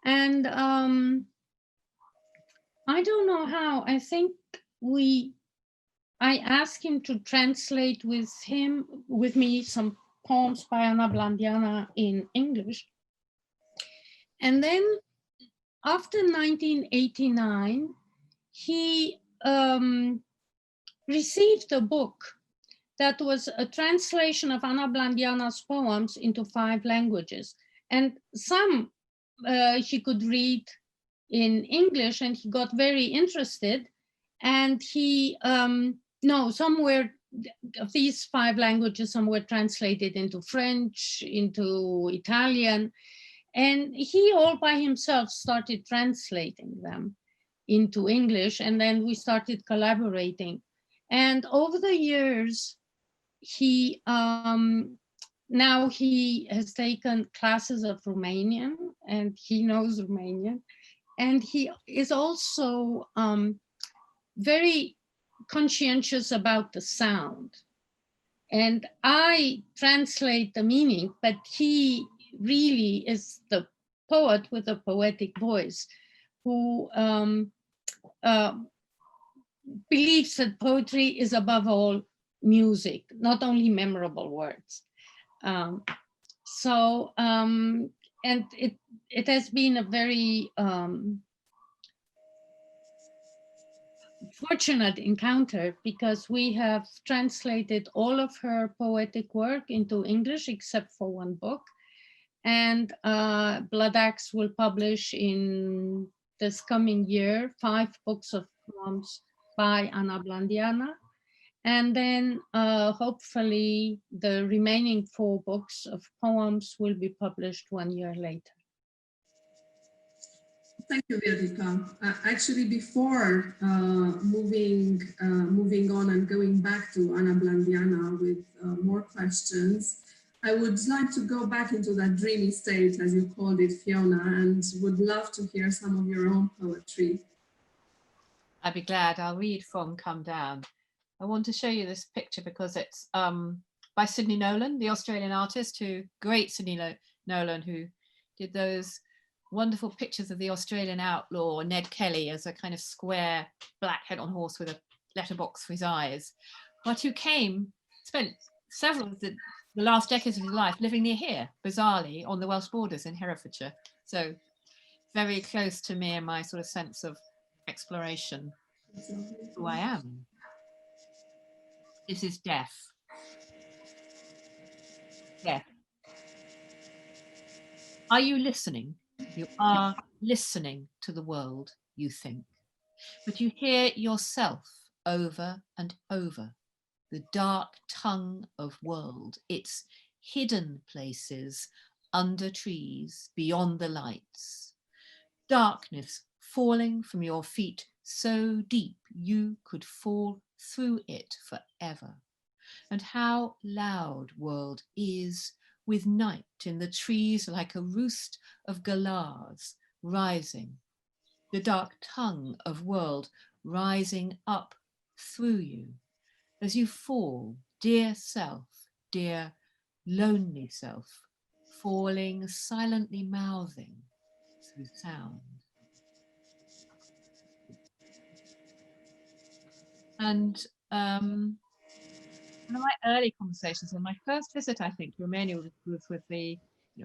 And I don't know how. I think I asked him to translate with me some poems by Anna Blandiana in English. And then after 1989, he received a book that was a translation of Anna Blandiana's poems into 5 languages. And some he could read in English, and he got very interested. And he, some were, of these 5 languages, some were translated into French, into Italian. And he all by himself started translating them into English. And then we started collaborating. And over the years, he now he has taken classes of Romanian, and he knows Romanian, and he is also very conscientious about the sound. And I translate the meaning, but he really is the poet with a poetic voice who believes that poetry is above all music, not only memorable words. And it has been a very fortunate encounter, because we have translated all of her poetic work into English except for 1 book. And Blood Axe will publish in this coming year 5 books of poems by Anna Blandiana. And then hopefully the remaining 4 books of poems will be published 1 year later. Thank you, Viorica. Actually, before moving on and going back to Anna Blandiana with more questions, I would like to go back into that dreamy state, as you called it, Fiona, and would love to hear some of your own poetry. I'd be glad. I'll read from Come Down. I want to show you this picture because it's by Sydney Nolan, the Australian artist, great Sydney Nolan, who did those wonderful pictures of the Australian outlaw Ned Kelly as a kind of square black head on horse with a letterbox for his eyes, but who spent several of the last decades of his life living near here, bizarrely, on the Welsh borders in Herefordshire. So very close to me and my sort of sense of exploration, who I am. This is Death. Death. Are you listening? You are listening to the world, you think, but you hear yourself over and over. The dark tongue of world, its hidden places under trees, beyond the lights. Darkness falling from your feet so deep you could fall through it forever. And how loud world is, with night in the trees like a roost of galahs rising. The dark tongue of world rising up through you. As you fall, dear self, dear lonely self, falling, silently mouthing through sound. And one of my early conversations, on my first visit, I think, to Romania was with the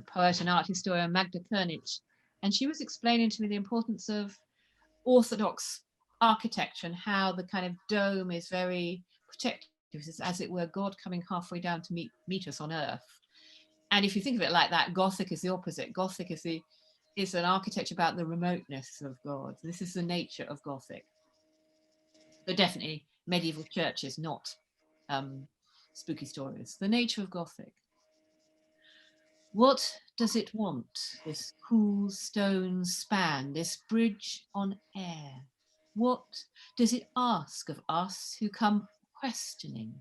poet and art historian Magda Kernich, and she was explaining to me the importance of Orthodox architecture and how the kind of dome is very protective, as it were, God coming halfway down to meet us on earth. And if you think of it like that, Gothic is the opposite. Gothic is an architecture about the remoteness of God. This is the nature of Gothic. But definitely medieval churches, not spooky stories. The nature of Gothic. What does it want, this cool stone span, this bridge on air? What does it ask of us who come questioning,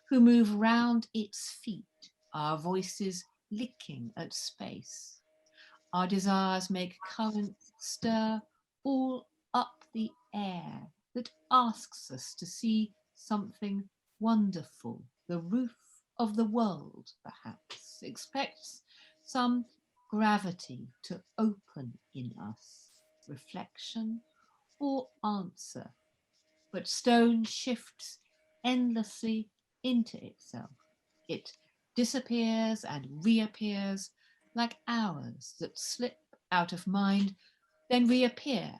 who move round its feet, our voices licking at space? Our desires make currents stir all up the air that asks us to see something wonderful. The roof of the world, perhaps, expects some gravity to open in us, reflection or answer. But stone shifts endlessly into itself. It disappears and reappears like hours that slip out of mind, then reappear,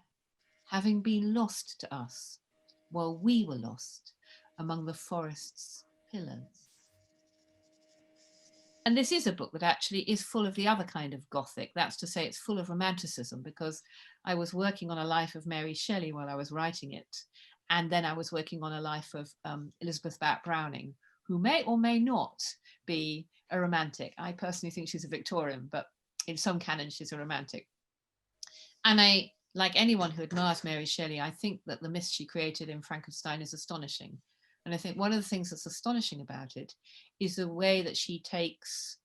having been lost to us while we were lost among the forest's pillars. And this is a book that actually is full of the other kind of Gothic. That's to say, it's full of romanticism, because I was working on a life of Mary Shelley while I was writing it. And then I was working on a life of Elizabeth Barrett Browning, who may or may not be a romantic. I personally think she's a Victorian, but in some canons, she's a romantic. And I, like anyone who admires Mary Shelley, I think that the myth she created in Frankenstein is astonishing. And I think one of the things that's astonishing about it is the way that she takes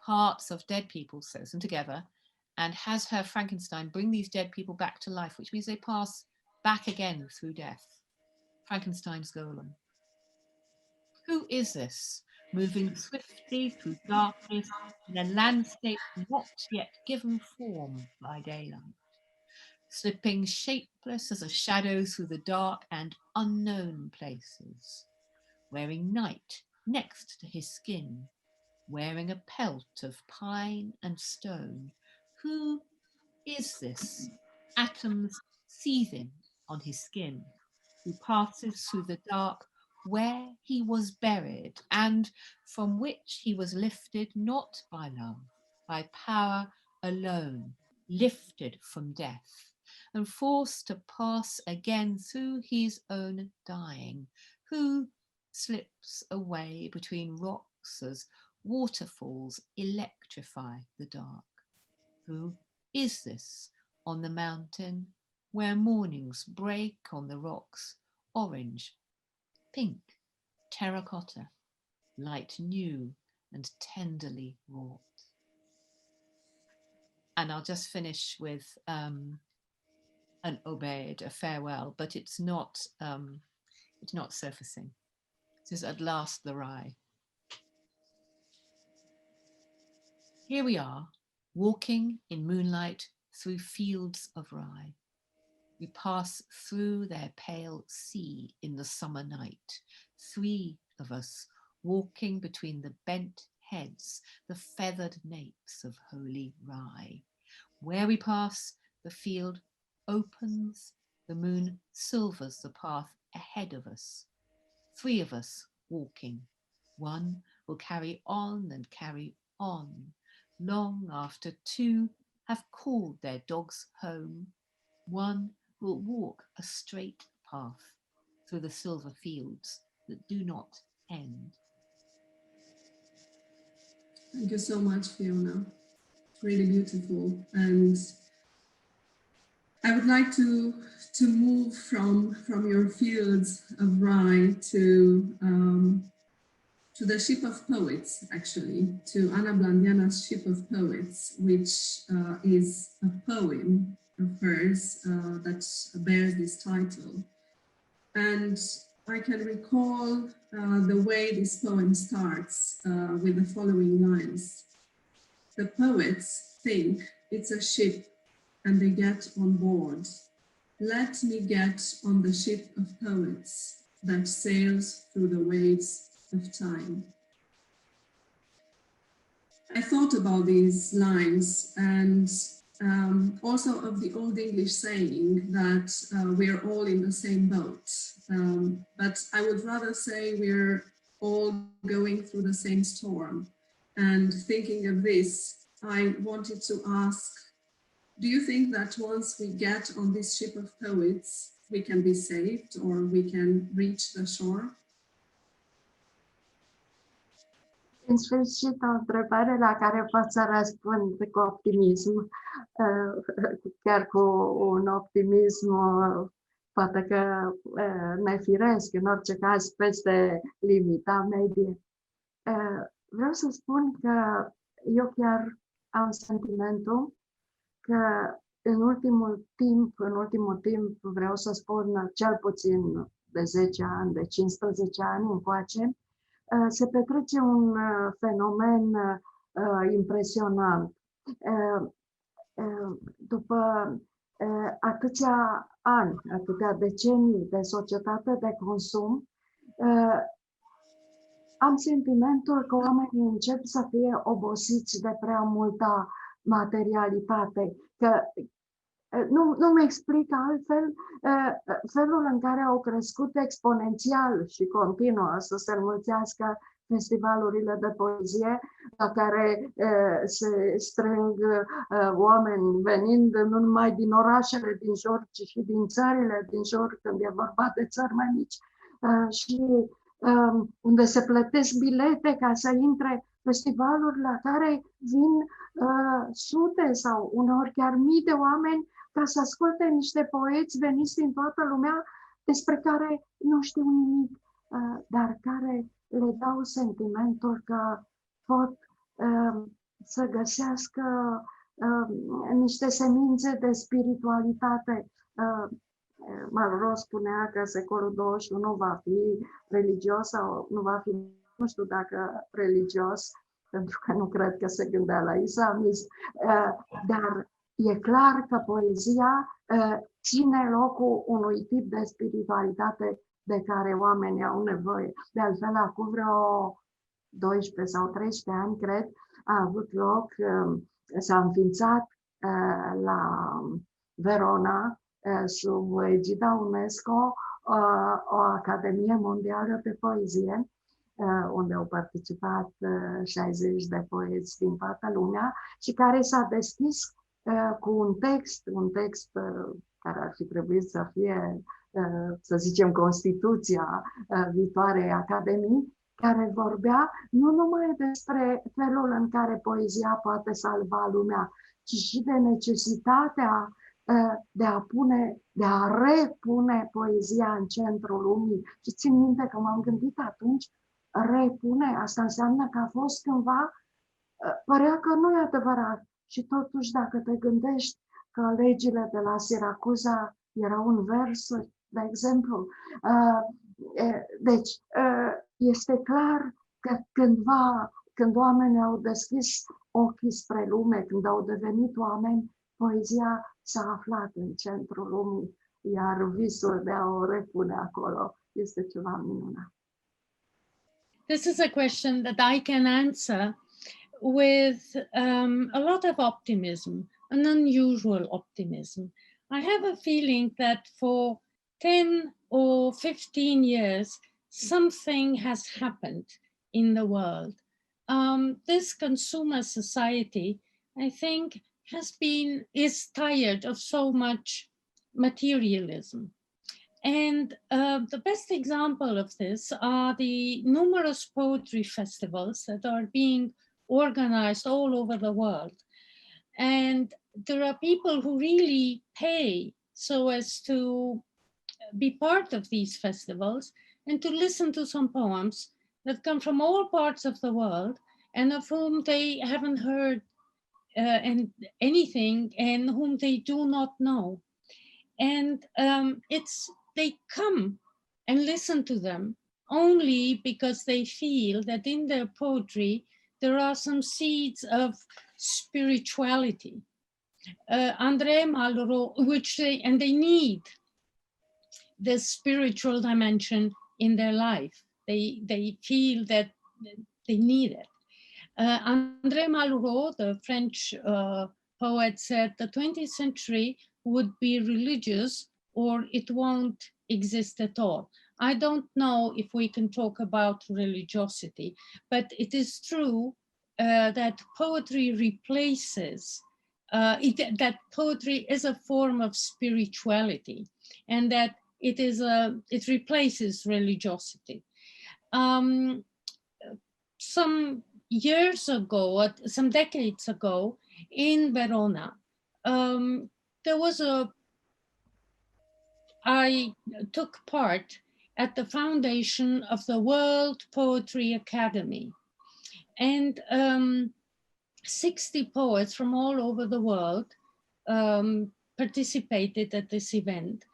parts of dead people, sews them together, and has her Frankenstein bring these dead people back to life, which means they pass back again through death. Frankenstein's golem. Who is this, moving swiftly through darkness in a landscape not yet given form by daylight, slipping shapeless as a shadow through the dark and unknown places, wearing night next to his skin, wearing a pelt of pine and stone? Who is this, atoms seething on his skin, who passes through the dark where he was buried and from which he was lifted not by love, by power alone, lifted from death and forced to pass again through his own dying? Who slips away between rocks as waterfalls electrify the dark? Who is this on the mountain where mornings break on the rocks, orange, pink, terracotta, light new and tenderly wrought? And I'll just finish with an obede, a farewell, but it's not surfacing. This is At Last the Rye. Here we are, walking in moonlight through fields of rye. We pass through their pale sea in the summer night. 3 of us walking between the bent heads, the feathered napes of holy rye. Where we pass, the field opens, the moon silvers the path ahead of us. 3 of us walking. 1 will carry on and carry on, long after 2 have called their dogs home. 1 will walk a straight path through the silver fields that do not end. Thank you so much, Fiona. Really beautiful. And I would like to move from your fields of rye to the Ship of Poets, actually, to Anna Blandiana's Ship of Poets, which is a poem of hers that bears this title. And I can recall the way this poem starts with the following lines. The poets think it's a ship and they get on board. Let me get on the ship of poets that sails through the waves of time. I thought about these lines and also of the Old English saying that we're all in the same boat. But I would rather say we're all going through the same storm. And thinking of this, I wanted to ask, do you think that once we get on this ship of poets, we can be saved or we can reach the shore? În sfârșit, o întrebare la care pot să răspund cu optimism, chiar cu un optimism poate că nefiresc, în orice caz peste limita medie. Vreau să spun că eu chiar am sentimentul că în ultimul timp, vreau să spun cel puțin de 10 ani, de 15 ani încoace, se petrece un fenomen impresionant. După atâția ani, atâtea decenii de societate de consum, am sentimentul că oamenii încep să fie obosiți de prea multă materialitate, că nu-mi explic altfel felul în care au crescut exponențial și continuă să se înmulțească festivalurile de poezie la care se strâng oameni venind nu numai din orașele din jur, ci și din țările din jur, când e vorba de țări mai mici, și unde se plătesc bilete ca să intre festivaluri la care vin sute sau uneori chiar mii de oameni ca să asculte niște poeți veniți din toată lumea despre care nu știu nimic, dar care le dau sentimentul că pot să găsească niște semințe de spiritualitate. Malraux spunea că secolul 21 va fi religios sau nu va fi, nu știu dacă religios, pentru că nu cred că se gândea la islamism, dar e clar că poezia ține locul unui tip de spiritualitate de care oamenii au nevoie. De altfel, acum vreo 12 sau 13 ani, cred, a avut loc, s-a înființat la Verona, sub egida UNESCO, o Academie Mondială de Poezie, unde au participat 60 de poeți din toată lumea și care s-a deschis cu un text care ar fi trebuit să fie, să zicem, Constituția viitoarei Academii, care vorbea nu numai despre felul în care poezia poate salva lumea, ci și de necesitatea de a repune poezia în centrul lumii. Și țin minte că m-am gândit atunci, repune, asta înseamnă că a fost cândva, părea că nu e adevărat. Și totuși, dacă te gândești că legile de la Siracuza erau în versuri, de exemplu, deci este clar că cândva, când oamenii au deschis ochii spre lume, când au devenit oameni, poezia s-a aflat în centrul lumii, iar visul de a o repune acolo este ceva minunat. This is a question that I can answer with a lot of optimism, an unusual optimism. I have a feeling that for 10 or 15 years, something has happened in the world. This consumer society, I think, is tired of so much materialism. And the best example of this are the numerous poetry festivals that are being organized all over the world. And there are people who really pay so as to be part of these festivals and to listen to some poems that come from all parts of the world and of whom they haven't heard anything and whom they do not know. And they come and listen to them only because they feel that in their poetry there are some seeds of spirituality. André Malraux, they need this spiritual dimension in their life. They feel that they need it. André Malraux, the French poet, said the 20th century would be religious or it won't exist at all. I don't know if we can talk about religiosity, but it is true that poetry replaces, that poetry is a form of spirituality, and that it replaces religiosity. Some years ago, some decades ago, in Verona, I took part at the foundation of the World Poetry Academy. And 60 poets from all over the world participated at this event.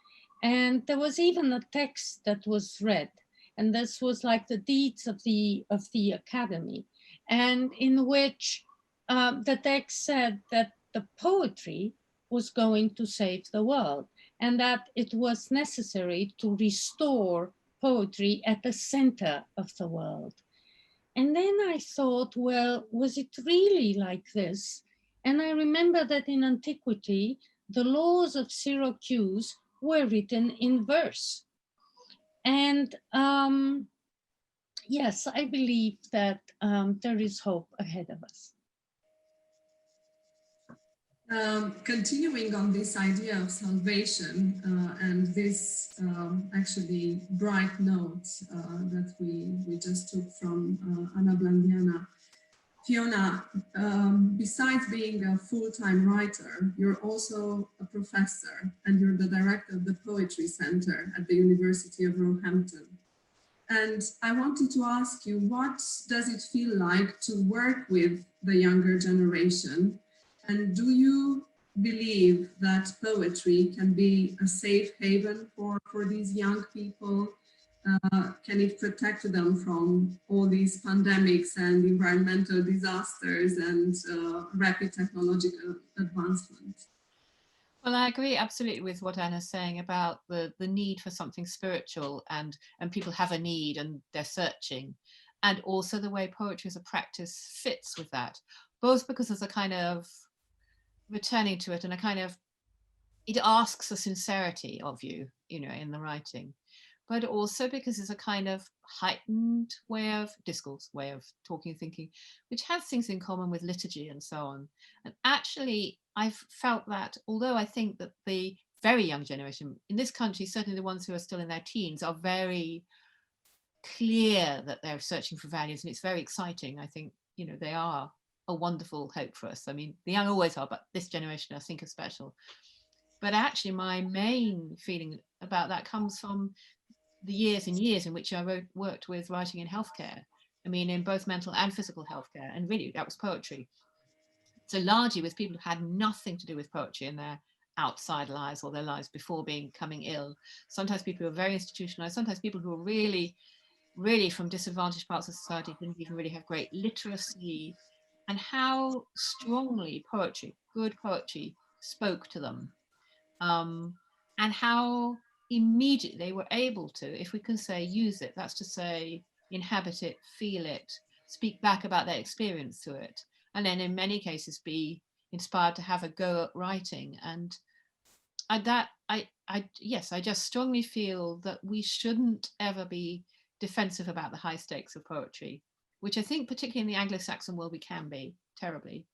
And there was even a text that was read. And this was like the deeds of the academy. And in which the text said that the poetry was going to save the world, and that it was necessary to restore poetry at the center of the world. And then I thought, well, was it really like this? And I remember that in antiquity, the laws of Syracuse were written in verse. And yes, I believe that there is hope ahead of us. Continuing on this idea of salvation and this actually bright note that we just took from Anna Blandiana, Fiona, besides being a full-time writer, you're also a professor and you're the director of the Poetry Center at the University of Roehampton. And I wanted to ask you, what does it feel like to work with the younger generation? And do you believe that poetry can be a safe haven for these young people? Can it protect them from all these pandemics and environmental disasters and rapid technological advancement? Well, I agree absolutely with what Anna's saying about the need for something spiritual, and people have a need and they're searching. And also the way poetry as a practice fits with that, both because there's a kind of returning to it and a kind of, it asks a sincerity of you, you know, in the writing, but also because it's a kind of heightened way of discourse, way of talking, thinking, which has things in common with liturgy and so on. And actually, I've felt that, although I think that the very young generation in this country, certainly the ones who are still in their teens, are very clear that they're searching for values, and it's very exciting. I think, you know, they are a wonderful hope for us. I mean, the young always are, but this generation I think is special. But actually my main feeling about that comes from the years and years in which I worked with writing in healthcare. I mean, in both mental and physical healthcare, and really that was poetry. So largely with people who had nothing to do with poetry in their outside lives or their lives before becoming ill. Sometimes people who are very institutionalized, sometimes people who are really, really from disadvantaged parts of society, didn't even really have great literacy, and how strongly poetry, good poetry, spoke to them. And how immediately they were able to, if we can say use it, that's to say inhabit it, feel it, speak back about their experience through it, and then in many cases be inspired to have a go at writing. And yes, I just strongly feel that we shouldn't ever be defensive about the high stakes of poetry, which I think particularly in the Anglo-Saxon world we can be terribly.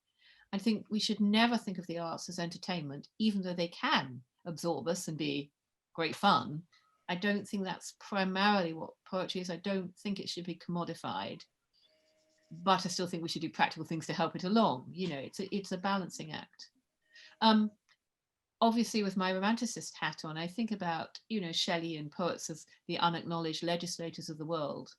I think we should never think of the arts as entertainment, even though they can absorb us and be great fun. I don't think that's primarily what poetry is. I don't think it should be commodified, but I still think we should do practical things to help it along. You know, it's a balancing act. Obviously, with my romanticist hat on, I think about, you know, Shelley and poets as the unacknowledged legislators of the world.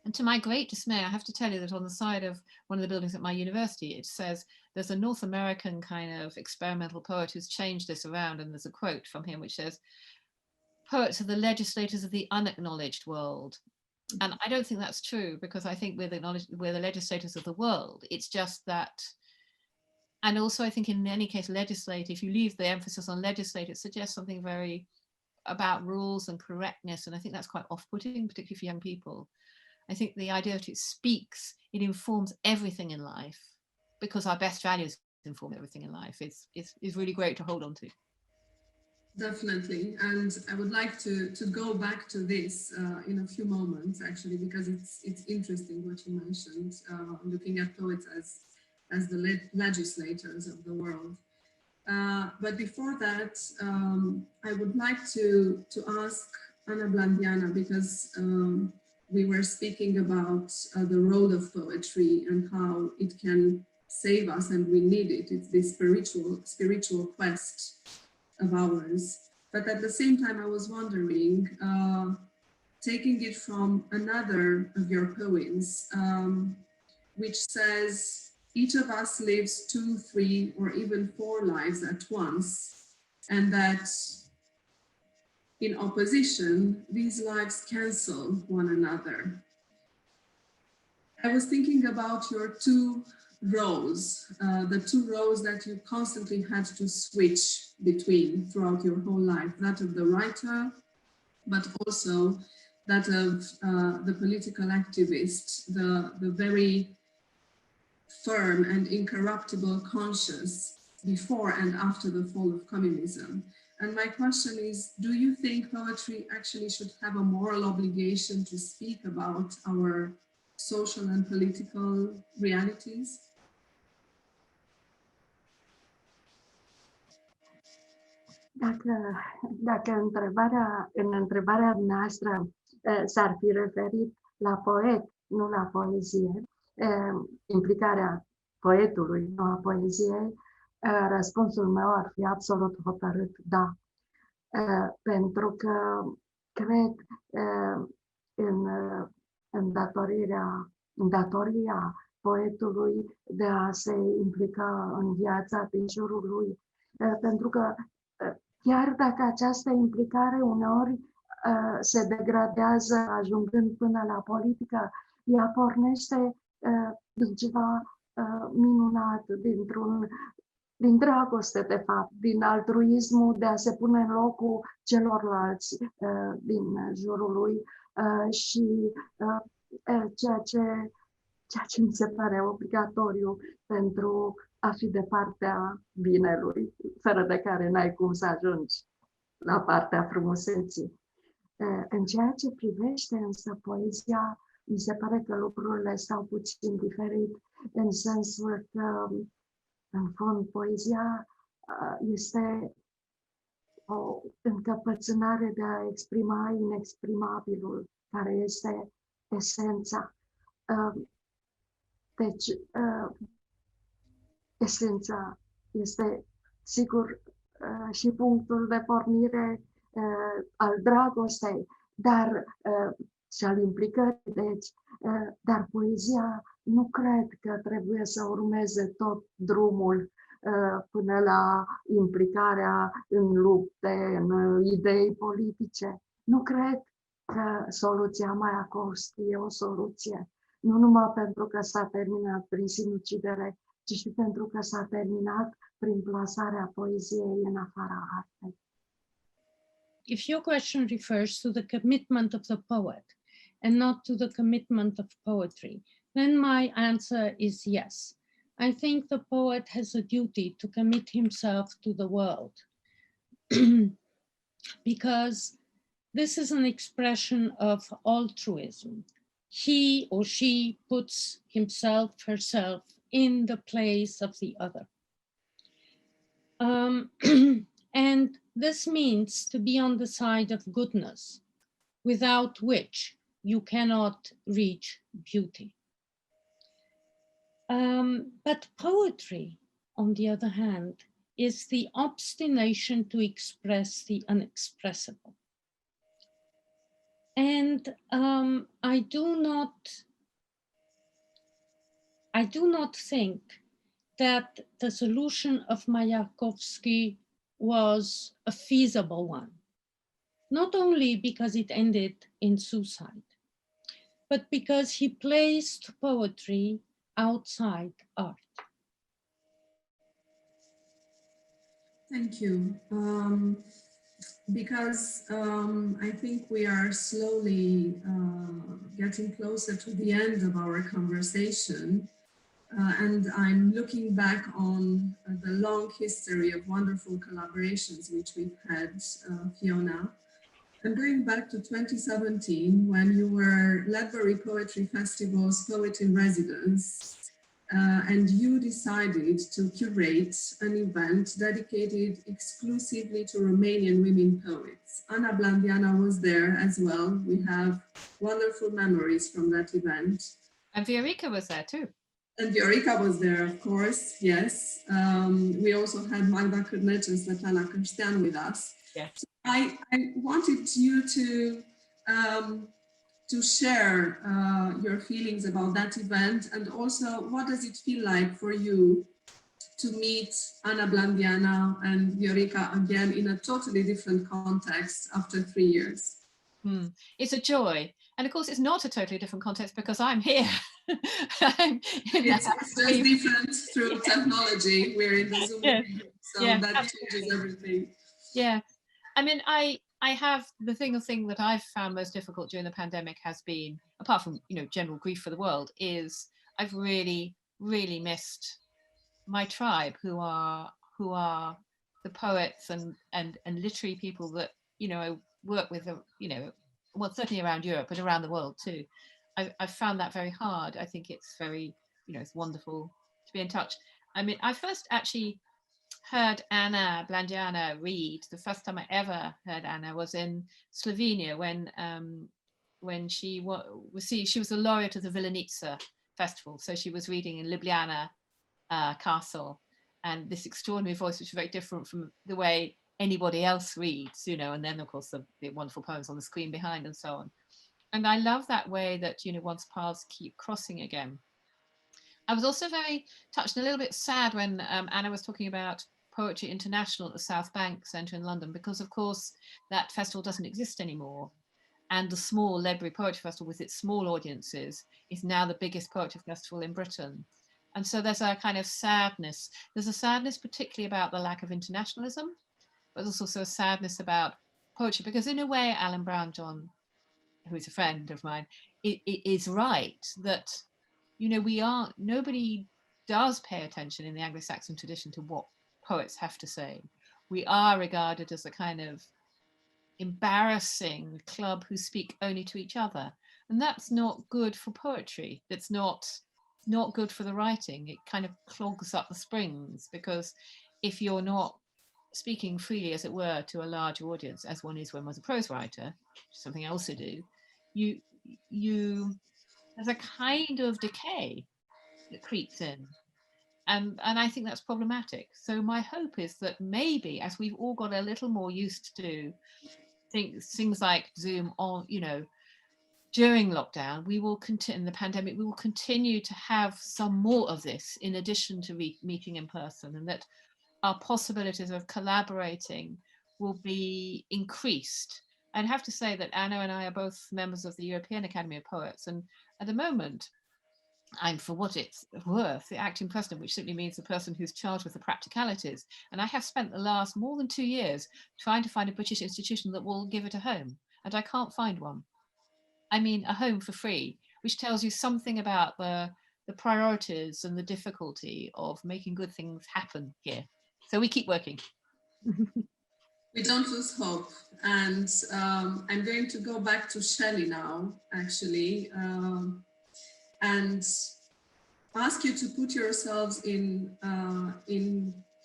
And to my great dismay, I have to tell you that on the side of one of the buildings at my university, it says there's a North American kind of experimental poet who's changed this around, and there's a quote from him which says, "Poets are the legislators of the unacknowledged world." And I don't think that's true, because I think we're the legislators of the world. It's just that, and also I think in any case, legislate, if you leave the emphasis on legislate, it suggests something very about rules and correctness. And I think that's quite off-putting, particularly for young people. I think the idea that it speaks, it informs everything in life, because our best values inform everything in life, is really great to hold on to. Definitely, and I would like to go back to this in a few moments, actually, because it's interesting what you mentioned, looking at poets as the legislators of the world. But before that, I would like to ask Anna Blandiana, because we were speaking about the role of poetry and how it can save us, and we need it. It's this spiritual quest of ours. But at the same time, I was wondering, taking it from another of your poems, which says, each of us lives 2, 3, or even 4 lives at once, and that in opposition, these lives cancel one another. I was thinking about your 2 roles, the 2 roles that you constantly had to switch between throughout your whole life, that of the writer, but also that of the political activist, the very firm and incorruptible conscience before and after the fall of communism. And my question is, do you think poetry actually should have a moral obligation to speak about our social and political realities? Dacă în întrebarea noastră s-ar fi referit la poet, nu la poezie, implicarea poetului, nu a poeziei, răspunsul meu ar fi absolut hotărât da. Pentru că cred în datoria poetului de a se implica în viața din jurul lui. Pentru că chiar dacă această implicare uneori se degradează ajungând până la politică, ea pornește din ceva minunat, din dragoste, de fapt, din altruismul de a se pune în locul celorlalți din jurul lui și ceea ce mi se pare obligatoriu pentru a fi de partea binelui, fără de care n-ai cum să ajungi la partea frumuseții. În ceea ce privește însă poezia, mi se pare că lucrurile stau puțin diferit, în sensul că, în fond, poezia este o încăpățânare de a exprima inexprimabilul, care este esența. Deci, esența este, sigur, și punctul de pornire al dragostei, dar și al implicării, deci, dar poezia nu cred că trebuie să urmeze tot drumul până la implicarea în lupte, în idei politice. Nu cred că soluția mai acosti e o soluție, nu numai pentru că s-a terminat prin sinucidere, ci și pentru că s-a terminat prin plasarea poeziei în afara artei. If your question refers to the commitment of the poet and not to the commitment of poetry, then my answer is yes. I think the poet has a duty to commit himself to the world because this is an expression of altruism. He or she puts himself, herself in the place of the other. And this means to be on the side of goodness, without which you cannot reach beauty. But poetry, on the other hand, is the obstination to express the unexpressible. And I do not think that the solution of Mayakovsky was a feasible one, not only because it ended in suicide, but because he placed poetry outside art. Thank you. Because I think we are slowly getting closer to the end of our conversation. and I'm looking back on the long history of wonderful collaborations which we've had, Fiona. I'm going back to 2017 when you were Ledbury Poetry Festival's Poet in Residence, and you decided to curate an event dedicated exclusively to Romanian women poets. Ana Blandiana was there as well. We have wonderful memories from that event. And Viorica was there too. And Viorica was there, of course, yes. We also had Magda Cârnece and Svetlana Cârstean with us. Yes. So I wanted you to share your feelings about that event, and also what does it feel like for you to meet Ana Blandiana and Viorica again in a totally different context after 3 years? It's a joy. And of course, it's not a totally different context because I'm here. It's just different through technology. We're in the Zoom meeting, so that changes everything. Yeah. I mean, I have the thing that I've found most difficult during the pandemic has been, apart from, you know, general grief for the world, is I've really, really missed my tribe who are the poets and literary people that, you know, I work with, you know, well, certainly around Europe, but around the world too. I've found that very hard. I think it's very, you know, it's wonderful to be in touch. I mean, I first actually heard Ana Blandiana read. The first time I ever heard Ana was in Slovenia when she was the laureate of the Villanica festival. So she was reading in Ljubljana Castle, and this extraordinary voice, which was very different from the way anybody else reads, you know, and then of course the wonderful poems on the screen behind and so on. And I love that way that, you know, one's paths keep crossing again. I was also very touched and a little bit sad when Ana was talking about Poetry International at the South Bank Centre in London, because of course that festival doesn't exist anymore. And the small Ledbury Poetry Festival with its small audiences is now the biggest poetry festival in Britain. And so there's a kind of sadness. There's a sadness particularly about the lack of internationalism, but there's also a sadness about poetry, because in a way, Alan Brown-John, who is a friend of mine, is right that, you know, nobody does pay attention in the Anglo-Saxon tradition to what poets have to say. We are regarded as a kind of embarrassing club who speak only to each other. And that's not good for poetry. It's not good for the writing. It kind of clogs up the springs, because if you're not speaking freely, as it were, to a large audience, as one is when one's a prose writer, something else to do, there's a kind of decay that creeps in. And I think that's problematic. So my hope is that maybe as we've all got a little more used to things like Zoom on, you know, during lockdown, we will continue in the pandemic, we will continue to have some more of this in addition to meeting in person, and that our possibilities of collaborating will be increased. I'd have to say that Ana and I are both members of the European Academy of Poets, and at the moment, I'm, for what it's worth, the acting president, which simply means the person who's charged with the practicalities. And I have spent the last more than 2 years trying to find a British institution that will give it a home, and I can't find one. I mean, a home for free, which tells you something about the priorities and the difficulty of making good things happen here. So we keep working. We don't lose hope. And I'm going to go back to Shelley now, actually, and ask you to put yourselves in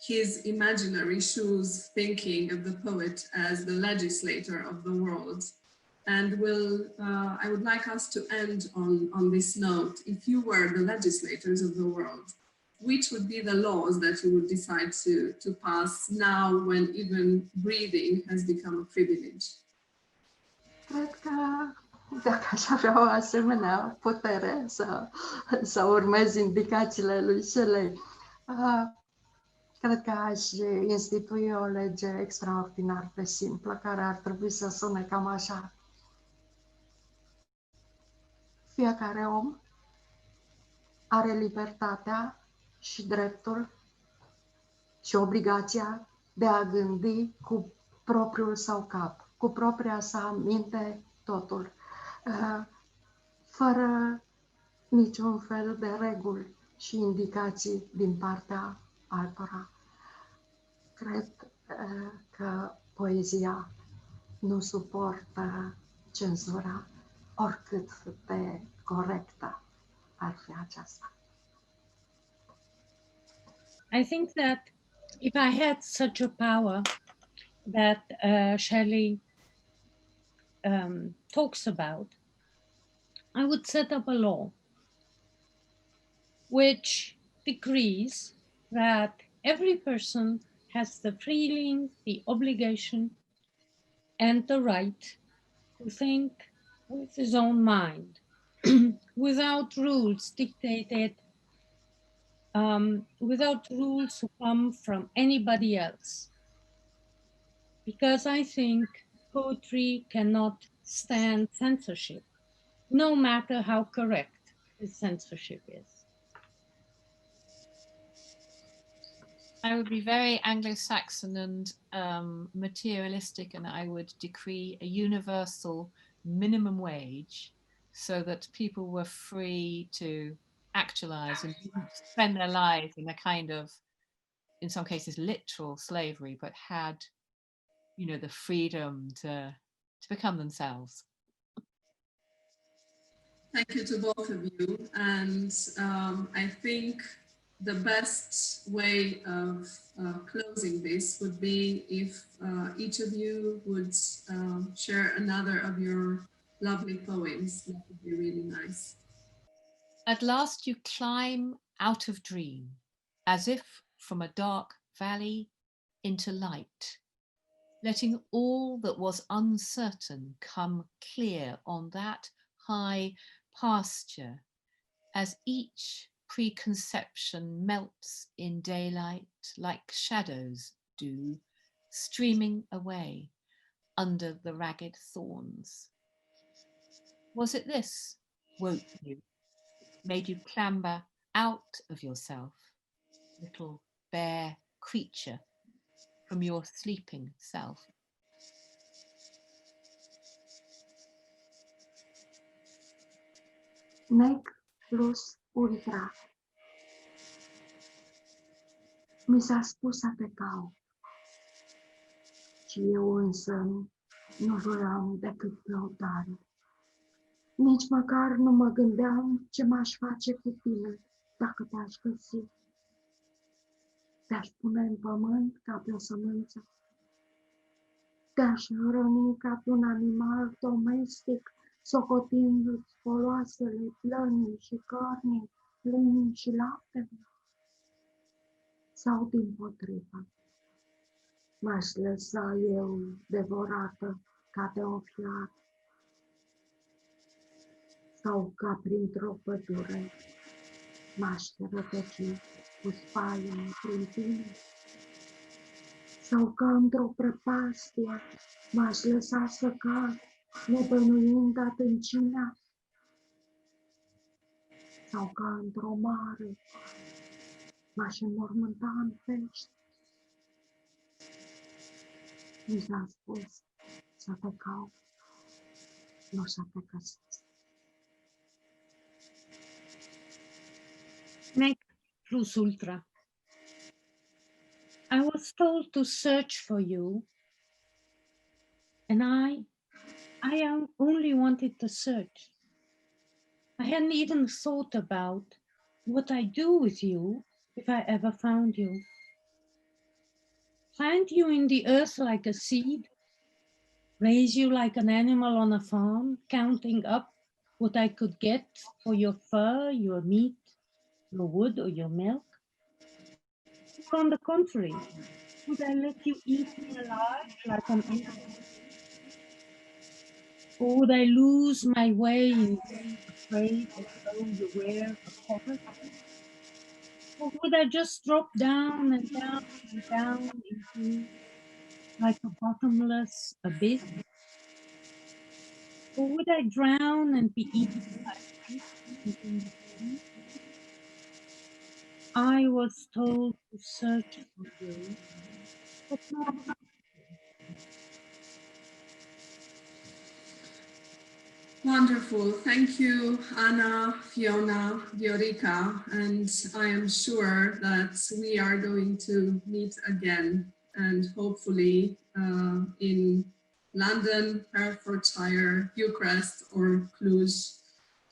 his imaginary shoes, thinking of the poet as the legislator of the world. And I would like us to end on this note. If you were the legislators of the world, which would be the laws that you would decide to pass now when even breathing has become a privilege? Cred că dacă aș avea o asemenea putere să urmez indicațiile lui Shelley, cred că aș institui o lege extraordinar de simplă, care ar trebui să sune cam așa. Fiecare om are libertatea și dreptul și obligația de a gândi cu propriul său cap, cu propria sa minte totul, fără niciun fel de reguli și indicații din partea altora. Cred că poezia nu suportă cenzura, oricât de corectă ar fi aceasta. I think that if I had such a power that Shelley talks about, I would set up a law which decrees that every person has the feeling, the obligation, and the right to think with his own mind, without rules dictated, without rules who come from anybody else. Because I think poetry cannot stand censorship, no matter how correct the censorship is. I would be very Anglo-Saxon and materialistic, and I would decree a universal minimum wage so that people were free to actualize and spend their lives in a kind of, in some cases, literal slavery, but had, you know, the freedom to become themselves. Thank you to both of you. And I think the best way of closing this would be if each of you would share another of your lovely poems. That would be really nice. At last you climb out of dream, as if from a dark valley into light, letting all that was uncertain come clear on that high pasture, as each preconception melts in daylight like shadows do, streaming away under the ragged thorns. Was it this woke you, made you clamber out of yourself, little bare creature, from your sleeping self? Nec plus ultra. Mi s-a spus să te caut și eu însă nu voiam decât căutare. Nici măcar nu mă gândeam ce m-aș face cu tine dacă te-aș găsi. Te-aș pune în pământ ca pe o sămânță. Te-aș hrăni ca pe un animal domestic, socotindu-ți foloasele plănii și cărnii, plânii și laptele. Sau dimpotrivă, m-aș lăsa eu devorată ca de o fiară, sau ca printr-o pădure m-aș rătăci cu spaima prin tine, sau ca într-o prăpastie m-aș lăsa să cad, nebănuind adâncimea, sau ca într-o mare m-aș înmormânta în pești. Mi s-a spus să te caut, nu să te găsesc. Nec plus ultra. I was told to search for you, and I only wanted to search. I hadn't even thought about what I'd do with you if I ever found you. Plant you in the earth like a seed, raise you like an animal on a farm, counting up what I could get for your fur, your meat, your wood, or your milk? Or on the contrary, would I let you eat me alive like an animal? Or would I lose my way in being afraid as though you were a poverty? Or would I just drop down and down and down into like a bottomless abyss? Or would I drown and be eaten by fish in the sea? I was told to search for you, but not Wonderful. Thank you, Anna, Fiona, Viorica, and I am sure that we are going to meet again and hopefully in London, Herefordshire, Bucharest or Cluj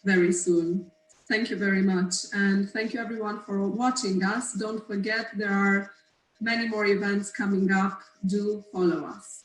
very soon. Thank you very much. And thank you everyone for watching us. Don't forget there are many more events coming up. Do follow us.